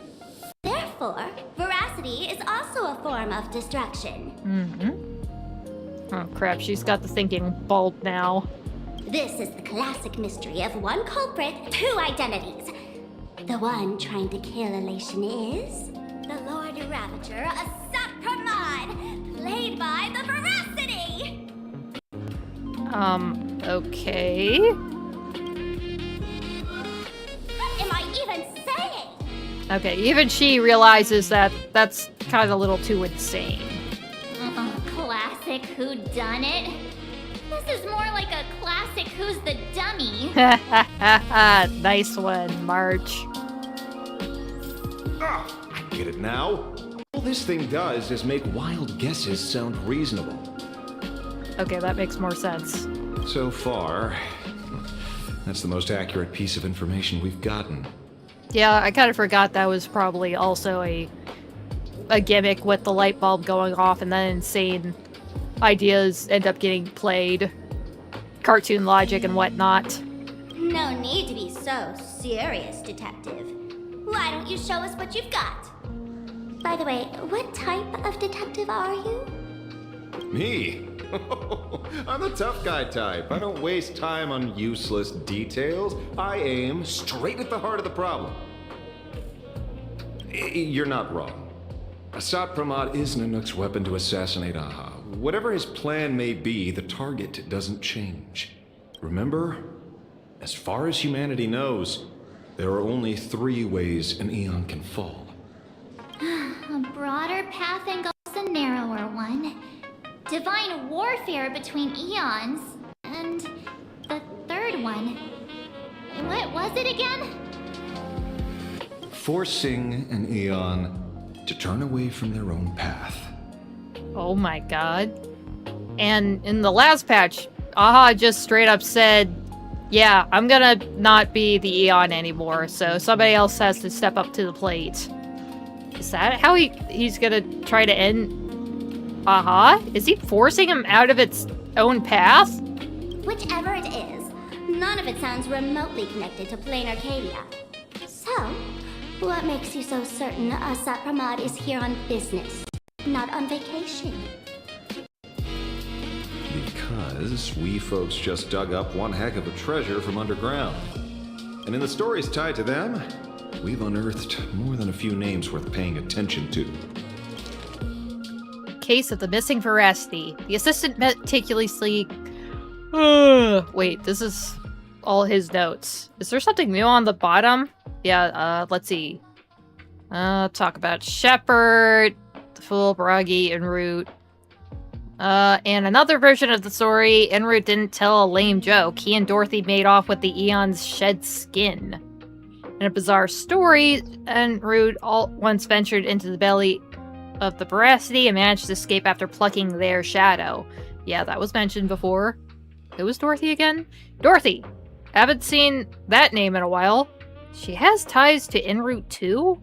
Therefore, veracity is also a form of destruction. Mm-hmm. Oh crap, she's got the thinking bulb now. This is the classic mystery of one culprit, two identities. The one trying to kill Elation is the Lord Ravager, a Sapramod, played by the Veracity! Okay. What am I even saying? Okay, even she realizes that that's kind of a little too insane. Classic whodunit? This is more like a classic Who's the Dummy. Nice one, March. I get it now. All this thing does is make wild guesses sound reasonable. Okay, that makes more sense. So far, that's the most accurate piece of information we've gotten. Yeah, I kind of forgot that was probably also a gimmick with the light bulb going off and then insane ideas end up getting played. Cartoon logic and whatnot. No need to be so serious, Detective. Why don't you show us what you've got? By the way, what type of detective are you? Me? I'm the tough guy type. I don't waste time on useless details. I aim straight at the heart of the problem. You're not wrong. Asat Pramod is Nanook's weapon to assassinate Aha. Whatever his plan may be, the target doesn't change. Remember, as far as humanity knows, there are only 3 ways an Eon can fall. A broader path engulfs a narrower one. Divine warfare between eons. And the third one. What was it again? Forcing an Eon to turn away from their own path. Oh my god. And in the last patch, Aha just straight up said, yeah, I'm gonna not be the Eon anymore, so somebody else has to step up to the plate. Is that how he's gonna try to end Aha? Is he forcing him out of its own path? Whichever it is, none of it sounds remotely connected to Planarcadia. So, what makes you so certain Asat Pramod is here on business, not on vacation? Because we folks just dug up one heck of a treasure from underground. And in the stories tied to them, we've unearthed more than a few names worth paying attention to. Case of the missing veracity. The assistant meticulously... Wait, this is all his notes. Is there something new on the bottom? Yeah, let's see. Talk about Shepard, the Fool, Baragi, and Root. And another version of the story, Enroot didn't tell a lame joke. He and Dorothy made off with the Eon's shed skin. In a bizarre story, Enroot once ventured into the belly of the veracity and managed to escape after plucking their shadow. Yeah, that was mentioned before. Who was Dorothy again? Dorothy! Haven't seen that name in a while. She has ties to Enroot too?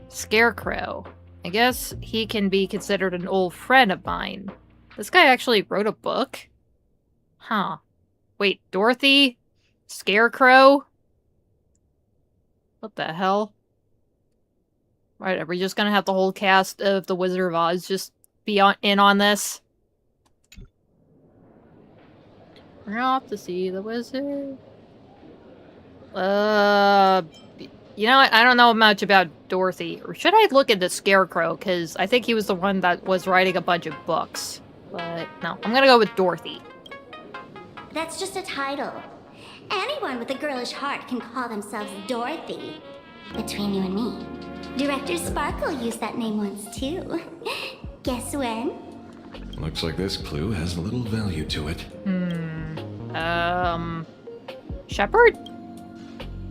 Scarecrow. I guess he can be considered an old friend of mine. This guy actually wrote a book? Huh. Wait, Dorothy? Scarecrow? What the hell? Right, are we just gonna have the whole cast of The Wizard of Oz just be in on this? We're off to see the wizard. You know what? I don't know much about Dorothy. Or should I look into Scarecrow? Because I think he was the one that was writing a bunch of books. But no, I'm gonna go with Dorothy. That's just a title. Anyone with a girlish heart can call themselves Dorothy. Between you and me, Director Sparkle used that name once too. Guess when? Looks like this clue has little value to it. Shepard?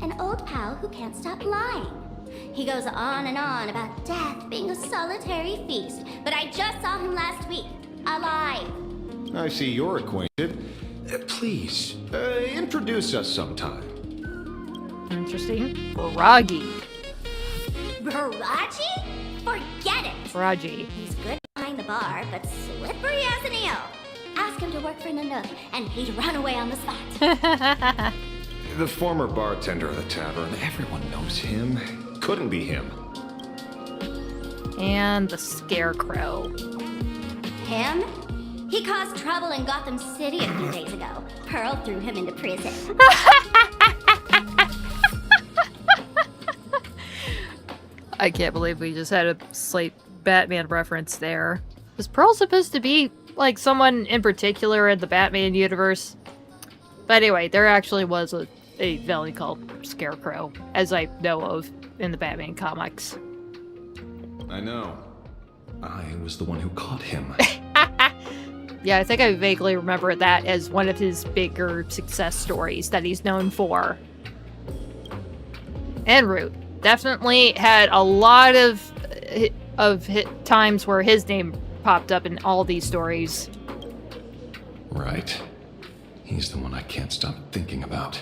An old pal who can't stop lying. He goes on and on about death being a solitary feast, but I just saw him last week. alive. I see you're acquainted. Please, introduce us sometime. Interesting. Viragi. Viraji? Forget it. Viragi. He's good behind the bar, but slippery as an eel. Ask him to work for Nanook, and he'd run away on the spot. The former bartender of the tavern. Everyone knows him. Couldn't be him. And the Scarecrow. Him? He caused trouble in Gotham City a few days ago. Pearl threw him into prison. I can't believe we just had a slight Batman reference there. Was Pearl supposed to be, like, someone in particular in the Batman universe? But anyway, there actually was a villain called Scarecrow, as I know of in the Batman comics. I know. I was the one who caught him. Yeah, I think I vaguely remember that as one of his bigger success stories that he's known for. En route. Definitely had a lot of times where his name popped up in all these stories. Right. He's the one I can't stop thinking about.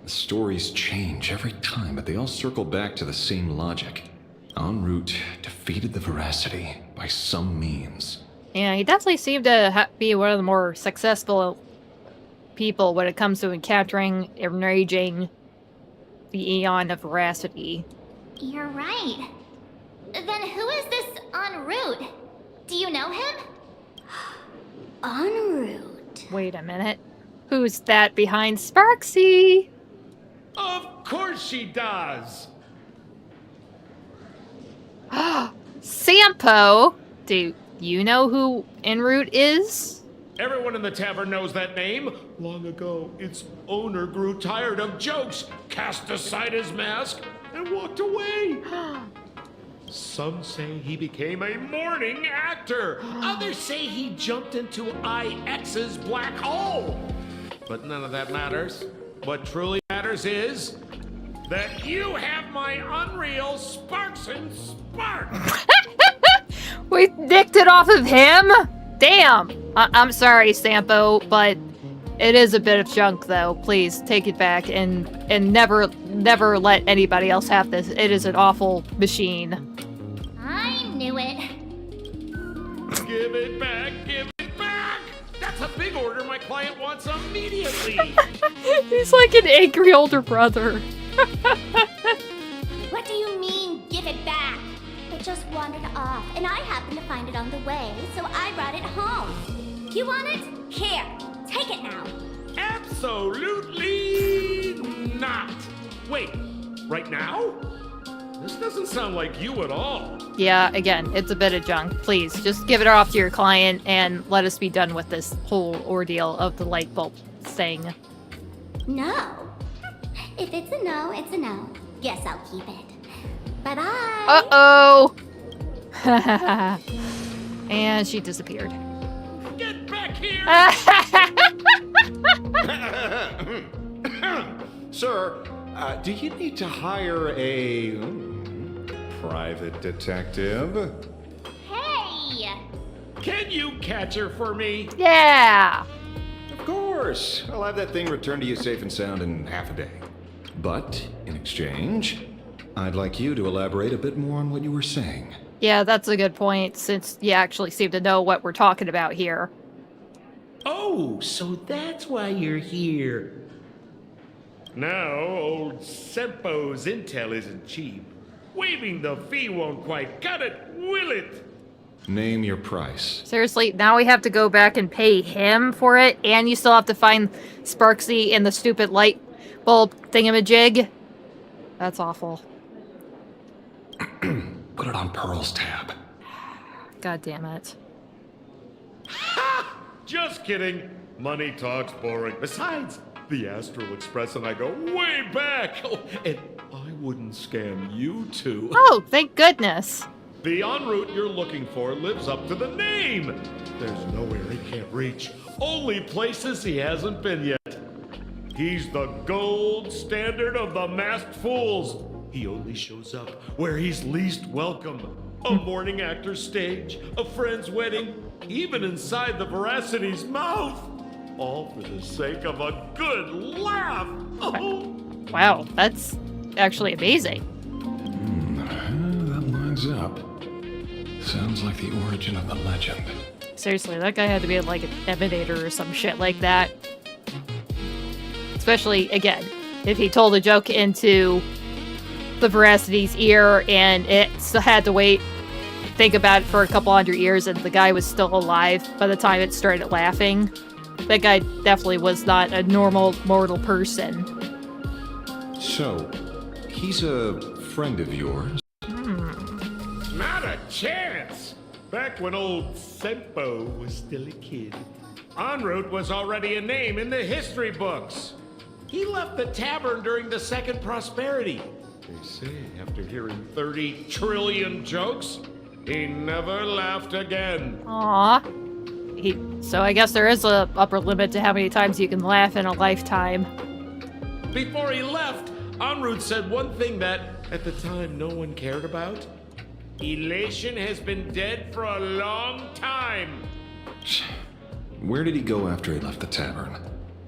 The stories change every time, but they all circle back to the same logic. En route defeated the Veracity by some means. Yeah, he definitely seemed to be one of the more successful people when it comes to encountering, enraging the Eon of Veracity. You're right. Then who is this en route? Do you know him? En route. Wait a minute. Who's that behind Sparksy? Of course she does! Sampo! Do you know who en route is? Everyone in the tavern knows that name. Long ago, its owner grew tired of jokes, cast aside his mask, and walked away. Some say he became a mourning actor. Others say he jumped into IX's black hole. But none of that matters. What truly matters is that you have my unreal Sparks and Sparks. We nicked it off of him? Damn! I'm sorry, Sampo, but it is a bit of junk, though. Please, take it back and never let anybody else have this. It is an awful machine. I knew it. Give it back, give it back! That's a big order my client wants immediately! He's like an angry older brother. What do you mean, give it back? It just wandered off, and I happened to find it on the way, so I brought it home. You want it? Here, take it now. Absolutely not! Wait, right now? This doesn't sound like you at all. Yeah, again, it's a bit of junk. Please, just give it off to your client and let us be done with this whole ordeal of the light bulb thing. No. If it's a no, it's a no. Guess I'll keep it. Bye-bye. Uh-oh! And she disappeared. Get back here! Sir, do you need to hire a private detective? Hey! Can you catch her for me? Yeah! Of course. I'll have that thing returned to you safe and sound in half a day. But, in exchange, I'd like you to elaborate a bit more on what you were saying. Yeah, that's a good point, since you actually seem to know what we're talking about here. Oh, so that's why you're here. Now, old Sampo's intel isn't cheap. Waiving the fee won't quite cut it, will it? Name your price. Seriously, now we have to go back and pay him for it, and you still have to find Sparksy in the stupid light bulb thingamajig? That's awful. Put it on Pearl's tab. God damn it. Ha! Just kidding. Money talks boring. Besides, the Astral Express and I go way back. Oh, and I wouldn't scam you two. Oh, thank goodness. The en route you're looking for lives up to the name. There's nowhere he can't reach. Only places he hasn't been yet. He's the gold standard of the masked fools. He only shows up where he's least welcome. A morning actor's stage, a friend's wedding, even inside the Veracity's mouth. All for the sake of a good laugh. Oh. Wow, that's actually amazing. That lines up. Sounds like the origin of the legend. Seriously, that guy had to be like an emanator or some shit like that. Especially, again, if he told a joke into the Veracity's ear and it still had to think about it for a couple hundred years and the guy was still alive by the time it started laughing. That guy definitely was not a normal mortal person. So, he's a friend of yours? Not a chance! Back when old Sampo was still a kid, en route was already a name in the history books. He left the tavern during the Second Prosperity. They say after hearing 30 trillion jokes, he never laughed again. Aww. So I guess there is a upper limit to how many times you can laugh in a lifetime. Before he left, en route said one thing that, at the time, no one cared about. Elation has been dead for a long time. Where did he go after he left the tavern?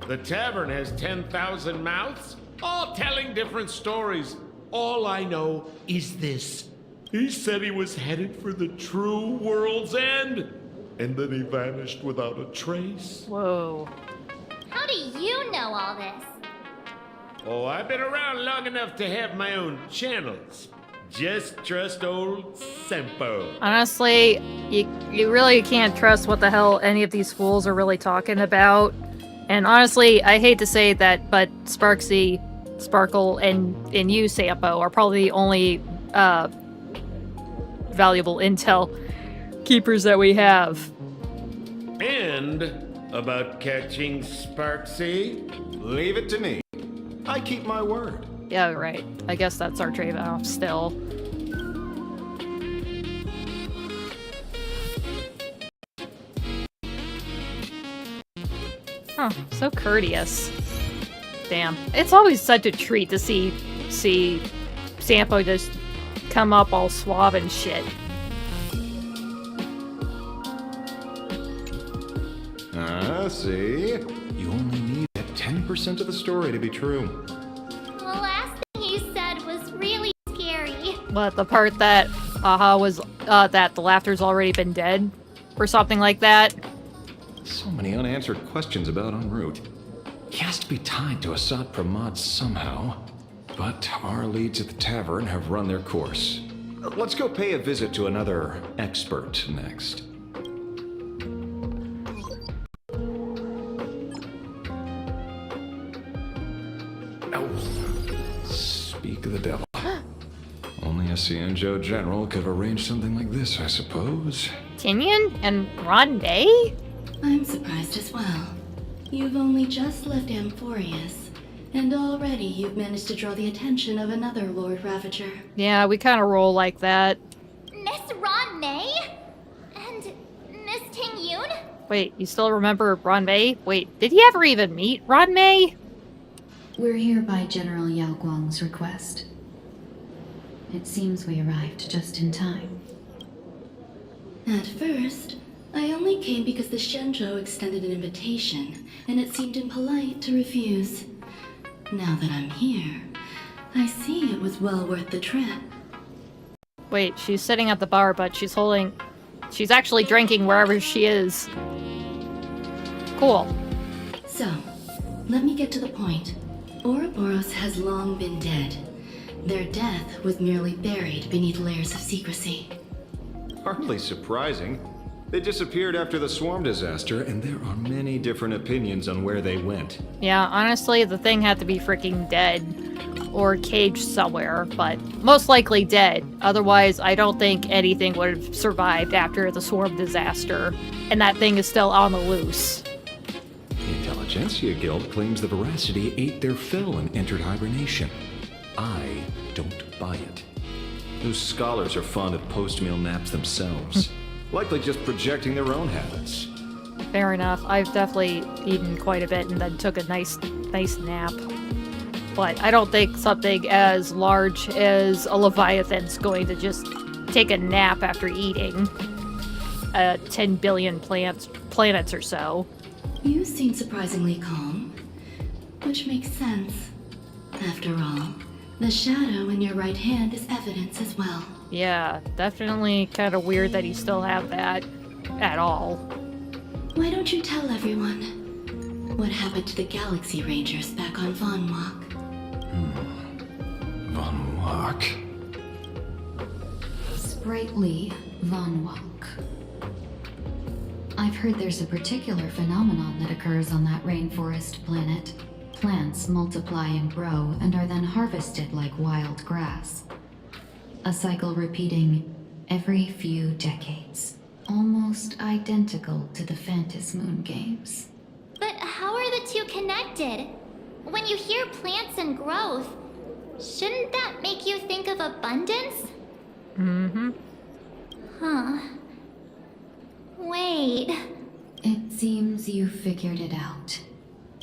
The tavern has 10,000 mouths, all telling different stories. All I know is this. He said he was headed for the true world's end, and then he vanished without a trace. Whoa. How do you know all this? Oh, I've been around long enough to have my own channels. Just trust old Sampo. Honestly, you really can't trust what the hell any of these fools are really talking about. And honestly, I hate to say that, but Sparkle, and you, Sampo, are probably the only valuable intel keepers that we have. And about catching Sparksy? Leave it to me. I keep my word. Yeah, right. I guess that's our trade-off still. Huh, so courteous. Damn. It's always such a treat to see Sampo just come up all suave and shit. See? You only need 10% of the story to be true. The last thing you said was really scary. What, the part that was that the laughter's already been dead? Or something like that? So many unanswered questions about en route. He has to be tied to Assad Pramod somehow. But our leads at the tavern have run their course. Let's go pay a visit to another expert next. Speak of the devil. Only a Cianjo general could have arranged something like this, I suppose. Tingyun and Ruan? I'm surprised as well. You've only just left Amphorius, and already you've managed to draw the attention of another Lord Ravager. Yeah, we kind of roll like that. Miss Ron May? And Miss Tingyun? Wait, you still remember Ruan? Wait, did he ever even meet Ruan? We're here by General Yao Guang's request. It seems we arrived just in time. At first, I only came because the Shenzhou extended an invitation, and it seemed impolite to refuse. Now that I'm here, I see it was well worth the trip. Wait, she's sitting at the bar, but she's actually drinking wherever she is. Cool. So, let me get to the point. Ouroboros has long been dead. Their death was merely buried beneath layers of secrecy. Hardly surprising. They disappeared after the swarm disaster, and there are many different opinions on where they went. Yeah, honestly, the thing had to be freaking dead. Or caged somewhere, but most likely dead. Otherwise, I don't think anything would have survived after the swarm disaster. And that thing is still on the loose. The Intelligentsia Guild claims the Veracity ate their fill and entered hibernation. I don't buy it. Those scholars are fond of post-meal naps themselves. Likely just projecting their own habits. Fair enough. I've definitely eaten quite a bit and then took a nice nap. But I don't think something as large as a Leviathan's going to just take a nap after eating 10 billion planets or so. You seem surprisingly calm, which makes sense. After all, the shadow in your right hand is evidence as well. Yeah, definitely kind of weird that you still have that at all. Why don't you tell everyone what happened to the Galaxy Rangers back on Von Walk? Von Walk? Sprightly Von Walk. I've heard there's a particular phenomenon that occurs on that rainforest planet. Plants multiply and grow and are then harvested like wild grass. A cycle repeating every few decades. Almost identical to the Phantom Moon games. But how are the two connected? When you hear plants and growth, shouldn't that make you think of abundance? Mm-hmm. Huh. Wait. It seems you figured it out.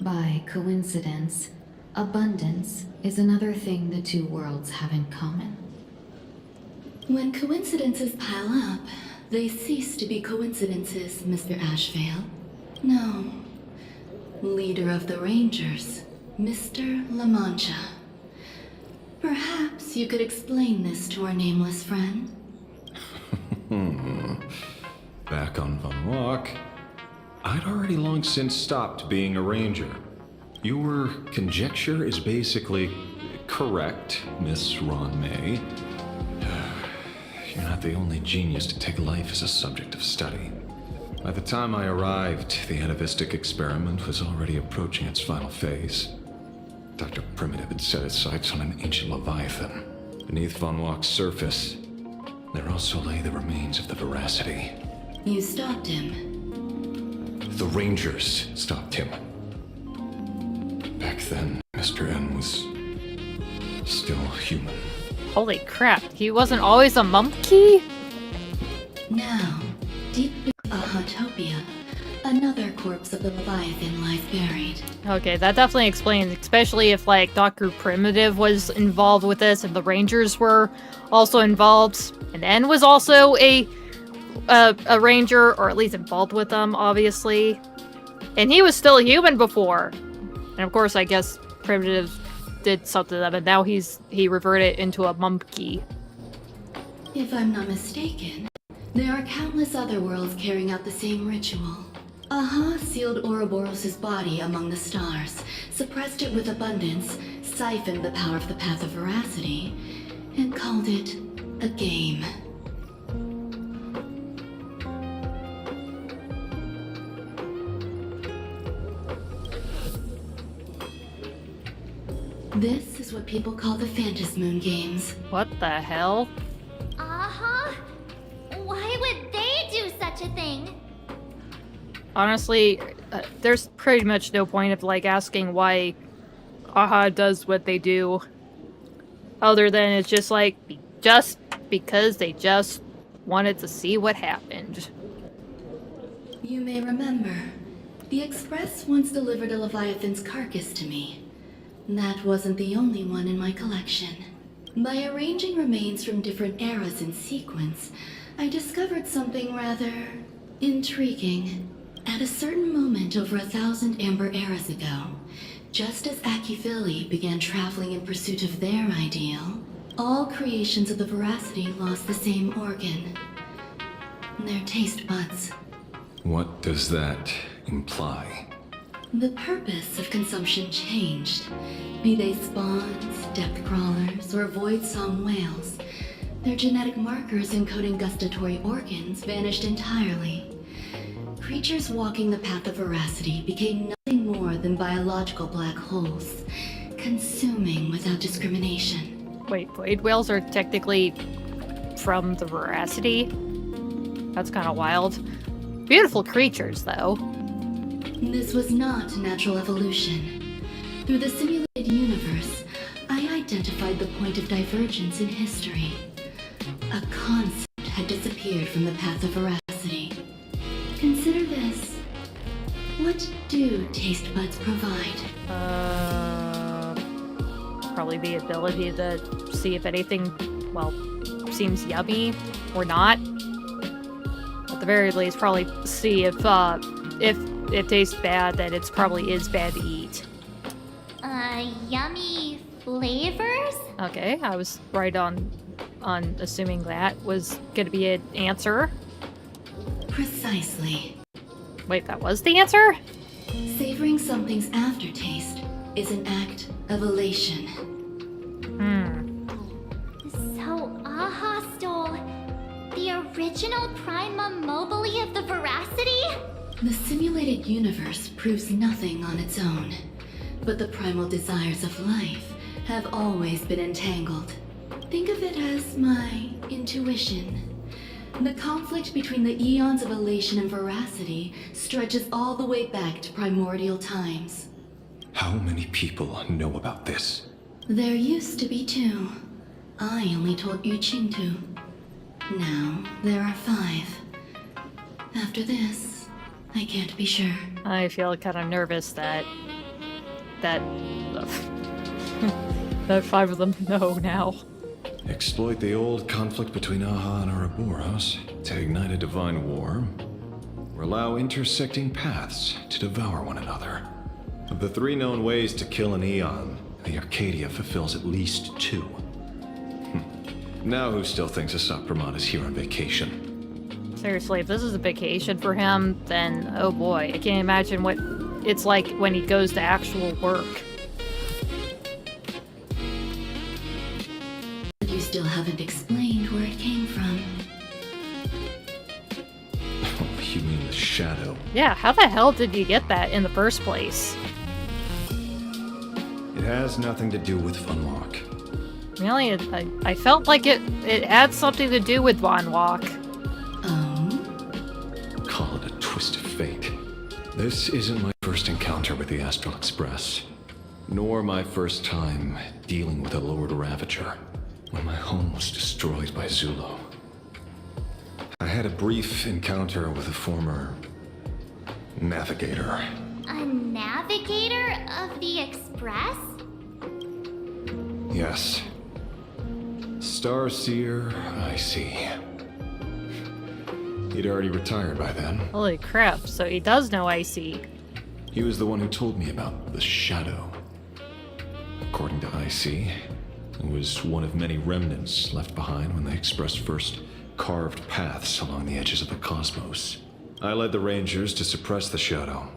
By coincidence, abundance is another thing the two worlds have in common. When coincidences pile up, they cease to be coincidences, Mr. Ashvale. No. Leader of the Rangers, Mr. La Mancha. Perhaps you could explain this to our nameless friend? Back on Von Walk, I'd already long since stopped being a ranger. Your conjecture is basically correct, Miss Ron May. You're not the only genius to take life as a subject of study. By the time I arrived, the atavistic experiment was already approaching its final phase. Dr. Primitive had set his sights on an ancient Leviathan. Beneath Von Walk's surface, there also lay the remains of the Veracity. You stopped him. The Rangers stopped him. Back then, Mr. N was still human. Holy crap, he wasn't always a monkey? Now, deep in Ahotopia, another corpse of the Leviathan lies buried. Okay, that definitely explains, especially if, like, Dr. Primitive was involved with this and the Rangers were also involved, and N was also a ranger, or at least involved with them, obviously. And he was still human before. And of course, I guess Primitive did something to them, and now he reverted into a monkey. If I'm not mistaken, there are countless other worlds carrying out the same ritual. Aha sealed Ouroboros' body among the stars, suppressed it with abundance, siphoned the power of the Path of Veracity, and called it a game. This is what people call the Phantom Moon games. What the hell? Uh-huh. Why would they do such a thing? Honestly, there's pretty much no point of, like, asking why AHA does what they do. Other than it's just, like, just because they just wanted to see what happened. You may remember, the Express once delivered a Leviathan's carcass to me. That wasn't the only one in my collection. By arranging remains from different eras in sequence, I discovered something rather intriguing. At a certain moment over 1,000 Amber eras ago, just as Akifili began traveling in pursuit of their ideal, all creations of the Veracity lost the same organ. Their taste buds. What does that imply? The purpose of consumption changed. Be they spawns, depth crawlers, or void-song whales, their genetic markers encoding gustatory organs vanished entirely. Creatures walking the path of Veracity became nothing more than biological black holes, consuming without discrimination. Wait, void whales are technically from the Veracity? That's kind of wild. Beautiful creatures, though. This was not natural evolution. Through the simulated universe, I identified the point of divergence in history. A concept had disappeared from the path of Veracity. Consider this. What do taste buds provide? Probably the ability to see if anything, well, seems yummy or not. At the very least, probably see if it tastes bad, then it probably is bad to eat. Yummy flavors? Okay, I was right on assuming that was gonna be an answer. Precisely. Wait, that was the answer? Savoring something's aftertaste is an act of elation. So Aha stole the original Prima Mobile of the Veracity? The simulated universe proves nothing on its own, but the primal desires of life have always been entangled. Think of it as my intuition. The conflict between the eons of elation and veracity stretches all the way back to primordial times. How many people know about this? There used to be 2. I only told Yu Qing 2. Now, there are 5. After this, I can't be sure. I feel kind of nervous that that 5 of them know now. Exploit the old conflict between Aha and Ouroboros to ignite a divine war, or allow intersecting paths to devour one another. Of the 3 known ways to kill an Eon, the Arcadia fulfills at least 2. Now who still thinks Asat Pramod is here on vacation? Seriously, if this is a vacation for him, then oh boy, I can't imagine what it's like when he goes to actual work. You still haven't explained where it came from. Oh, you mean the shadow? Yeah, how the hell did you get that in the first place? It has nothing to do with Funlock. Really? I felt like it had something to do with Von Walk. Oh? Call it a twist of fate. This isn't my first encounter with the Astral Express, nor my first time dealing with a Lord Ravager when my home was destroyed by Zulo. I had a brief encounter with a former navigator. A navigator of the Express? Yes. Starseer, I see. He'd already retired by then. Holy crap, so he does know IC. He was the one who told me about the shadow. According to IC, it was one of many remnants left behind when the Express first carved paths along the edges of the cosmos. I led the Rangers to suppress the shadow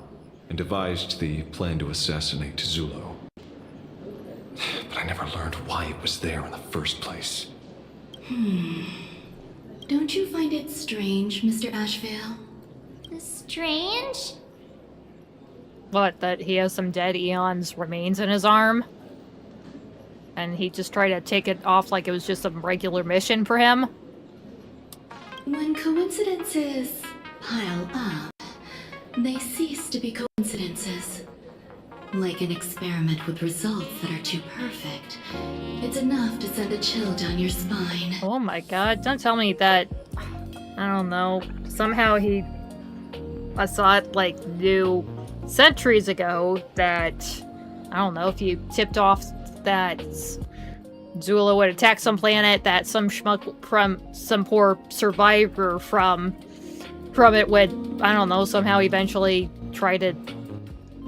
and devised the plan to assassinate Zulo. But I never learned why it was there in the first place. Don't you find it strange, Mr. Ashvale? Strange? What, that he has some dead Eon's remains in his arm? And he just tried to take it off like it was just a regular mission for him? When coincidences pile up, they cease to be coincidences. Like an experiment with results that are too perfect, it's enough to send a chill down your spine. Oh my god, don't tell me that... I don't know. Somehow I saw it, like, knew centuries ago that... I don't know, if you tipped off that Zulo would attack some planet, that some schmuck from some poor survivor from it would, I don't know, somehow eventually try to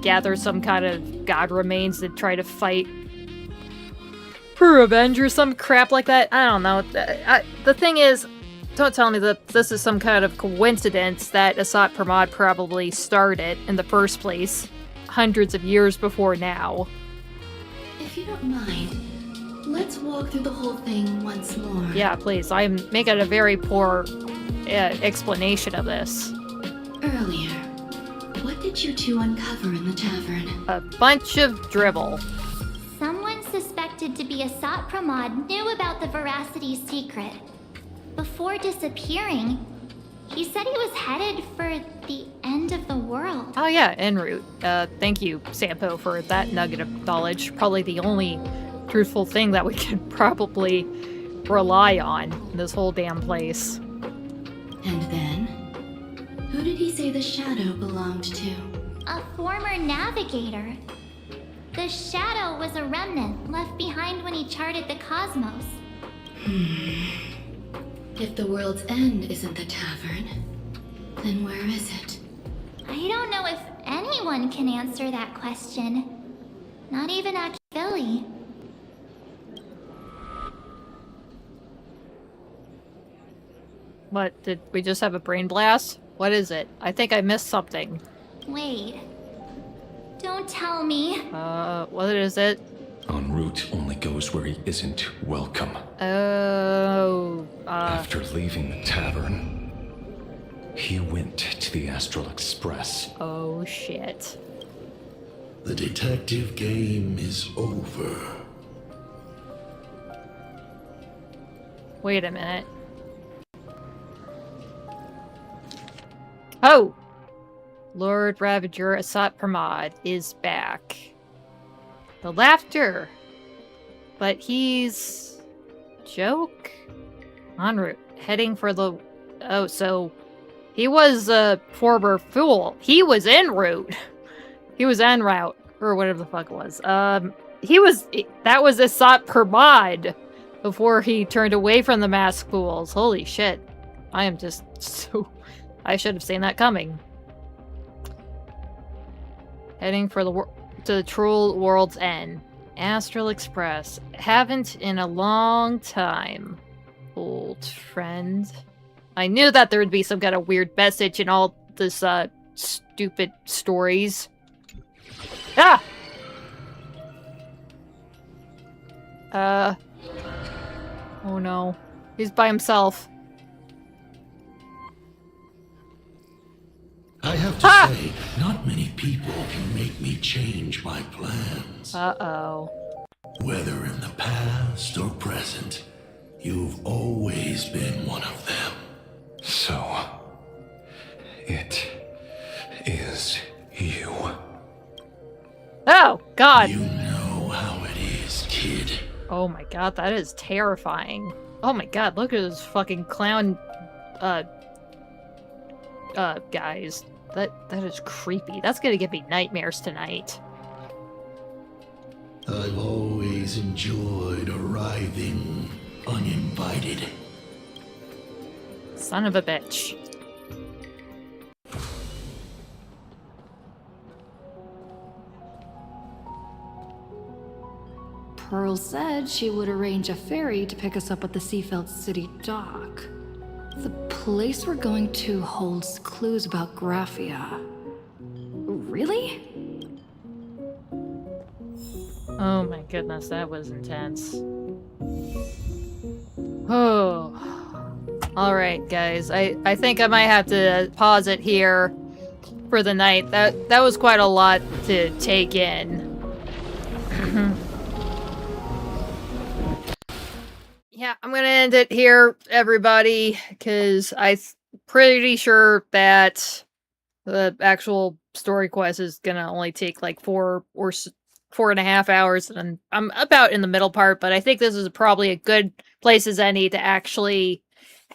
gather some kind of god remains to try to fight for revenge or some crap like that. I don't know. The thing is, don't tell me that this is some kind of coincidence that Asat Pramod probably started in the first place hundreds of years before now. If you don't mind, let's walk through the whole thing once more. Yeah, please. I'm making a very poor explanation of this. Earlier, what did you two uncover in the tavern? A bunch of dribble. Someone suspected to be Asat Pramod knew about the Veracity secret. Before disappearing, he said he was headed for the end of the world. Oh yeah, en route. Thank you, Sampo, for that nugget of knowledge. Probably the only truthful thing that we can probably rely on in this whole damn place. And then? Who did he say the shadow belonged to? A former navigator. The shadow was a remnant left behind when he charted the cosmos. If the world's end isn't the tavern, then where is it? I don't know if anyone can answer that question. Not even Akiveli. What, did we just have a brain blast? What is it? I think I missed something. Wait. Don't tell me. What is it? En route only goes where he isn't welcome. Oh, After leaving the tavern, he went to the Astral Express. Oh, shit. The detective game is over. Wait a minute. Oh! Lord Ravager Asat Pramod is back. The laughter! But he's... Joke? En route. Heading for the... Oh, so... He was a former fool. He was en route. He was en route. Or whatever the fuck it was. He was... That was Asat Pramod before he turned away from the masked fools. Holy shit. I am just so... I should have seen that coming. Heading for to the Troll World's End. Astral Express. Haven't in a long time, old friend. I knew that there would be some kind of weird message in all this, stupid stories. Ah! Oh no. He's by himself. I have to say, not many people can make me change my plans. Uh-oh. Whether in the past or present, you've always been one of them. So, it is you. Oh, God! You know how it is, kid. Oh my god, that is terrifying. Oh my god, look at those fucking clown, guys. That is creepy. That's gonna give me nightmares tonight. I've always enjoyed arriving uninvited. Son of a bitch. Pearl said she would arrange a ferry to pick us up at the Seafeld City dock. The place we're going to holds clues about Graphia. Really? Oh my goodness, that was intense. Oh. Alright, guys. I think I might have to pause it here for the night. That was quite a lot to take in. Yeah, I'm gonna end it here, everybody, because I'm pretty sure that the actual story quest is gonna only take like 4.5 hours, and I'm about in the middle part, but I think this is probably a good place as any to actually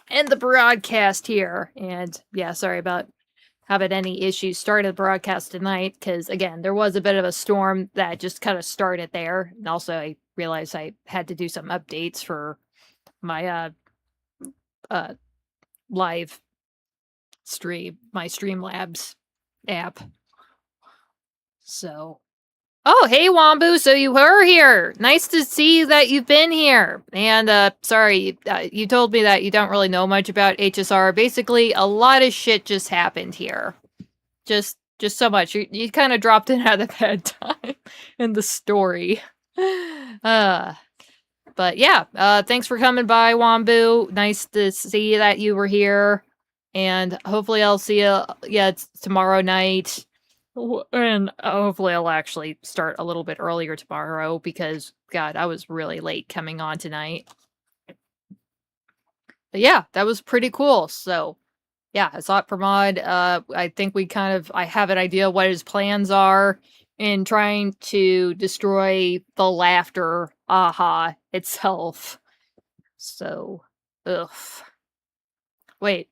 end the broadcast here. And yeah, sorry about having any issues starting the broadcast tonight, because again, there was a bit of a storm that just kind of started there, and also I realized I had to do some updates for my live stream, my Streamlabs app. So, oh, hey Wombu, so you were here. Nice to see that you've been here. And sorry, you told me that you don't really know much about HSR. Basically, a lot of shit just happened here. Just so much. You kind of dropped in at a bad time in the story. But yeah, thanks for coming by, Wombu. Nice to see that you were here. And hopefully I'll see you tomorrow night. And hopefully I'll actually start a little bit earlier tomorrow, because, God, I was really late coming on tonight. But yeah, that was pretty cool. So, yeah, Asat Pramod, I think I have an idea what his plans are in trying to destroy the laughter itself. So, ugh. Wait.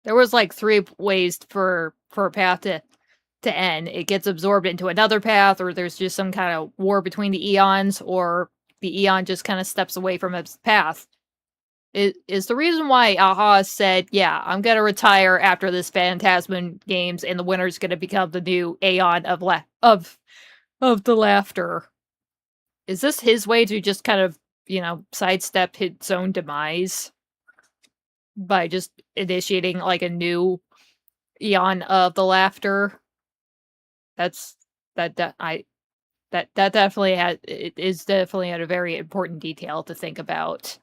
There was like 3 ways for a path to end. It gets absorbed into another path, or there's just some kind of war between the eons, or the eon just kind of steps away from its path. is the reason why Aha said, yeah, I'm gonna retire after this Phantasm Games, and the winner's gonna become the new Aeon of the laughter. Is this his way to just kind of, sidestep his own demise by just initiating like a new Eon of the laughter? That definitely is definitely a very important detail to think about.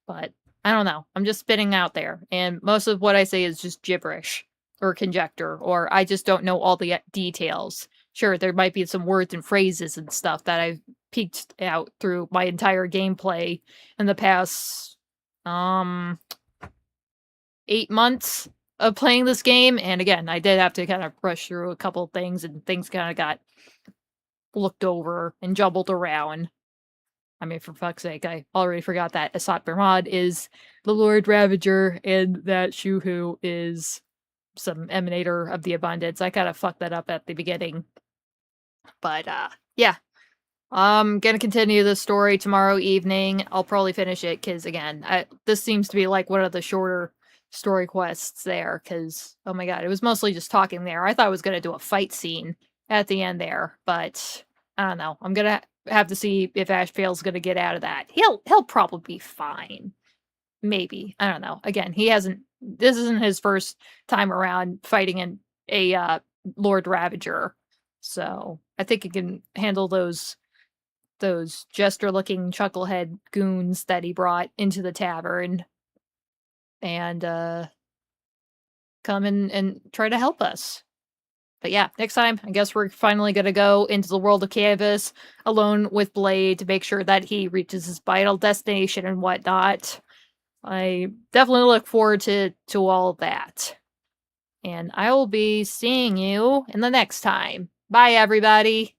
But I don't know. I'm just spitting out there, and most of what I say is just gibberish or conjecture, or I just don't know all the details. Sure, there might be some words and phrases and stuff that I've peeked out through my entire gameplay in the past 8 months of playing this game, and again, I did have to kind of brush through a couple things, and things kind of got looked over and jumbled around. I mean, for fuck's sake, I already forgot that Asat Bermad is the Lord Ravager, and that Shuhu is some emanator of the abundance. I kind of fucked that up at the beginning. But, yeah. I'm gonna continue the story tomorrow evening. I'll probably finish it, because, again, this seems to be, like, one of the shorter story quests there, because, oh my god, it was mostly just talking there. I thought I was gonna do a fight scene at the end there, but I don't know. I'm gonna have to see if Ashvale's gonna get out of that. He'll probably be fine. Maybe. I don't know. Again, this isn't his first time around fighting a Lord Ravager. So I think he can handle those jester-looking chucklehead goons that he brought into the tavern and come in and try to help us. But yeah, next time, I guess we're finally going to go into the world of Canvas alone with Blade to make sure that he reaches his final destination and whatnot. I definitely look forward to all of that. And I will be seeing you in the next time. Bye, everybody!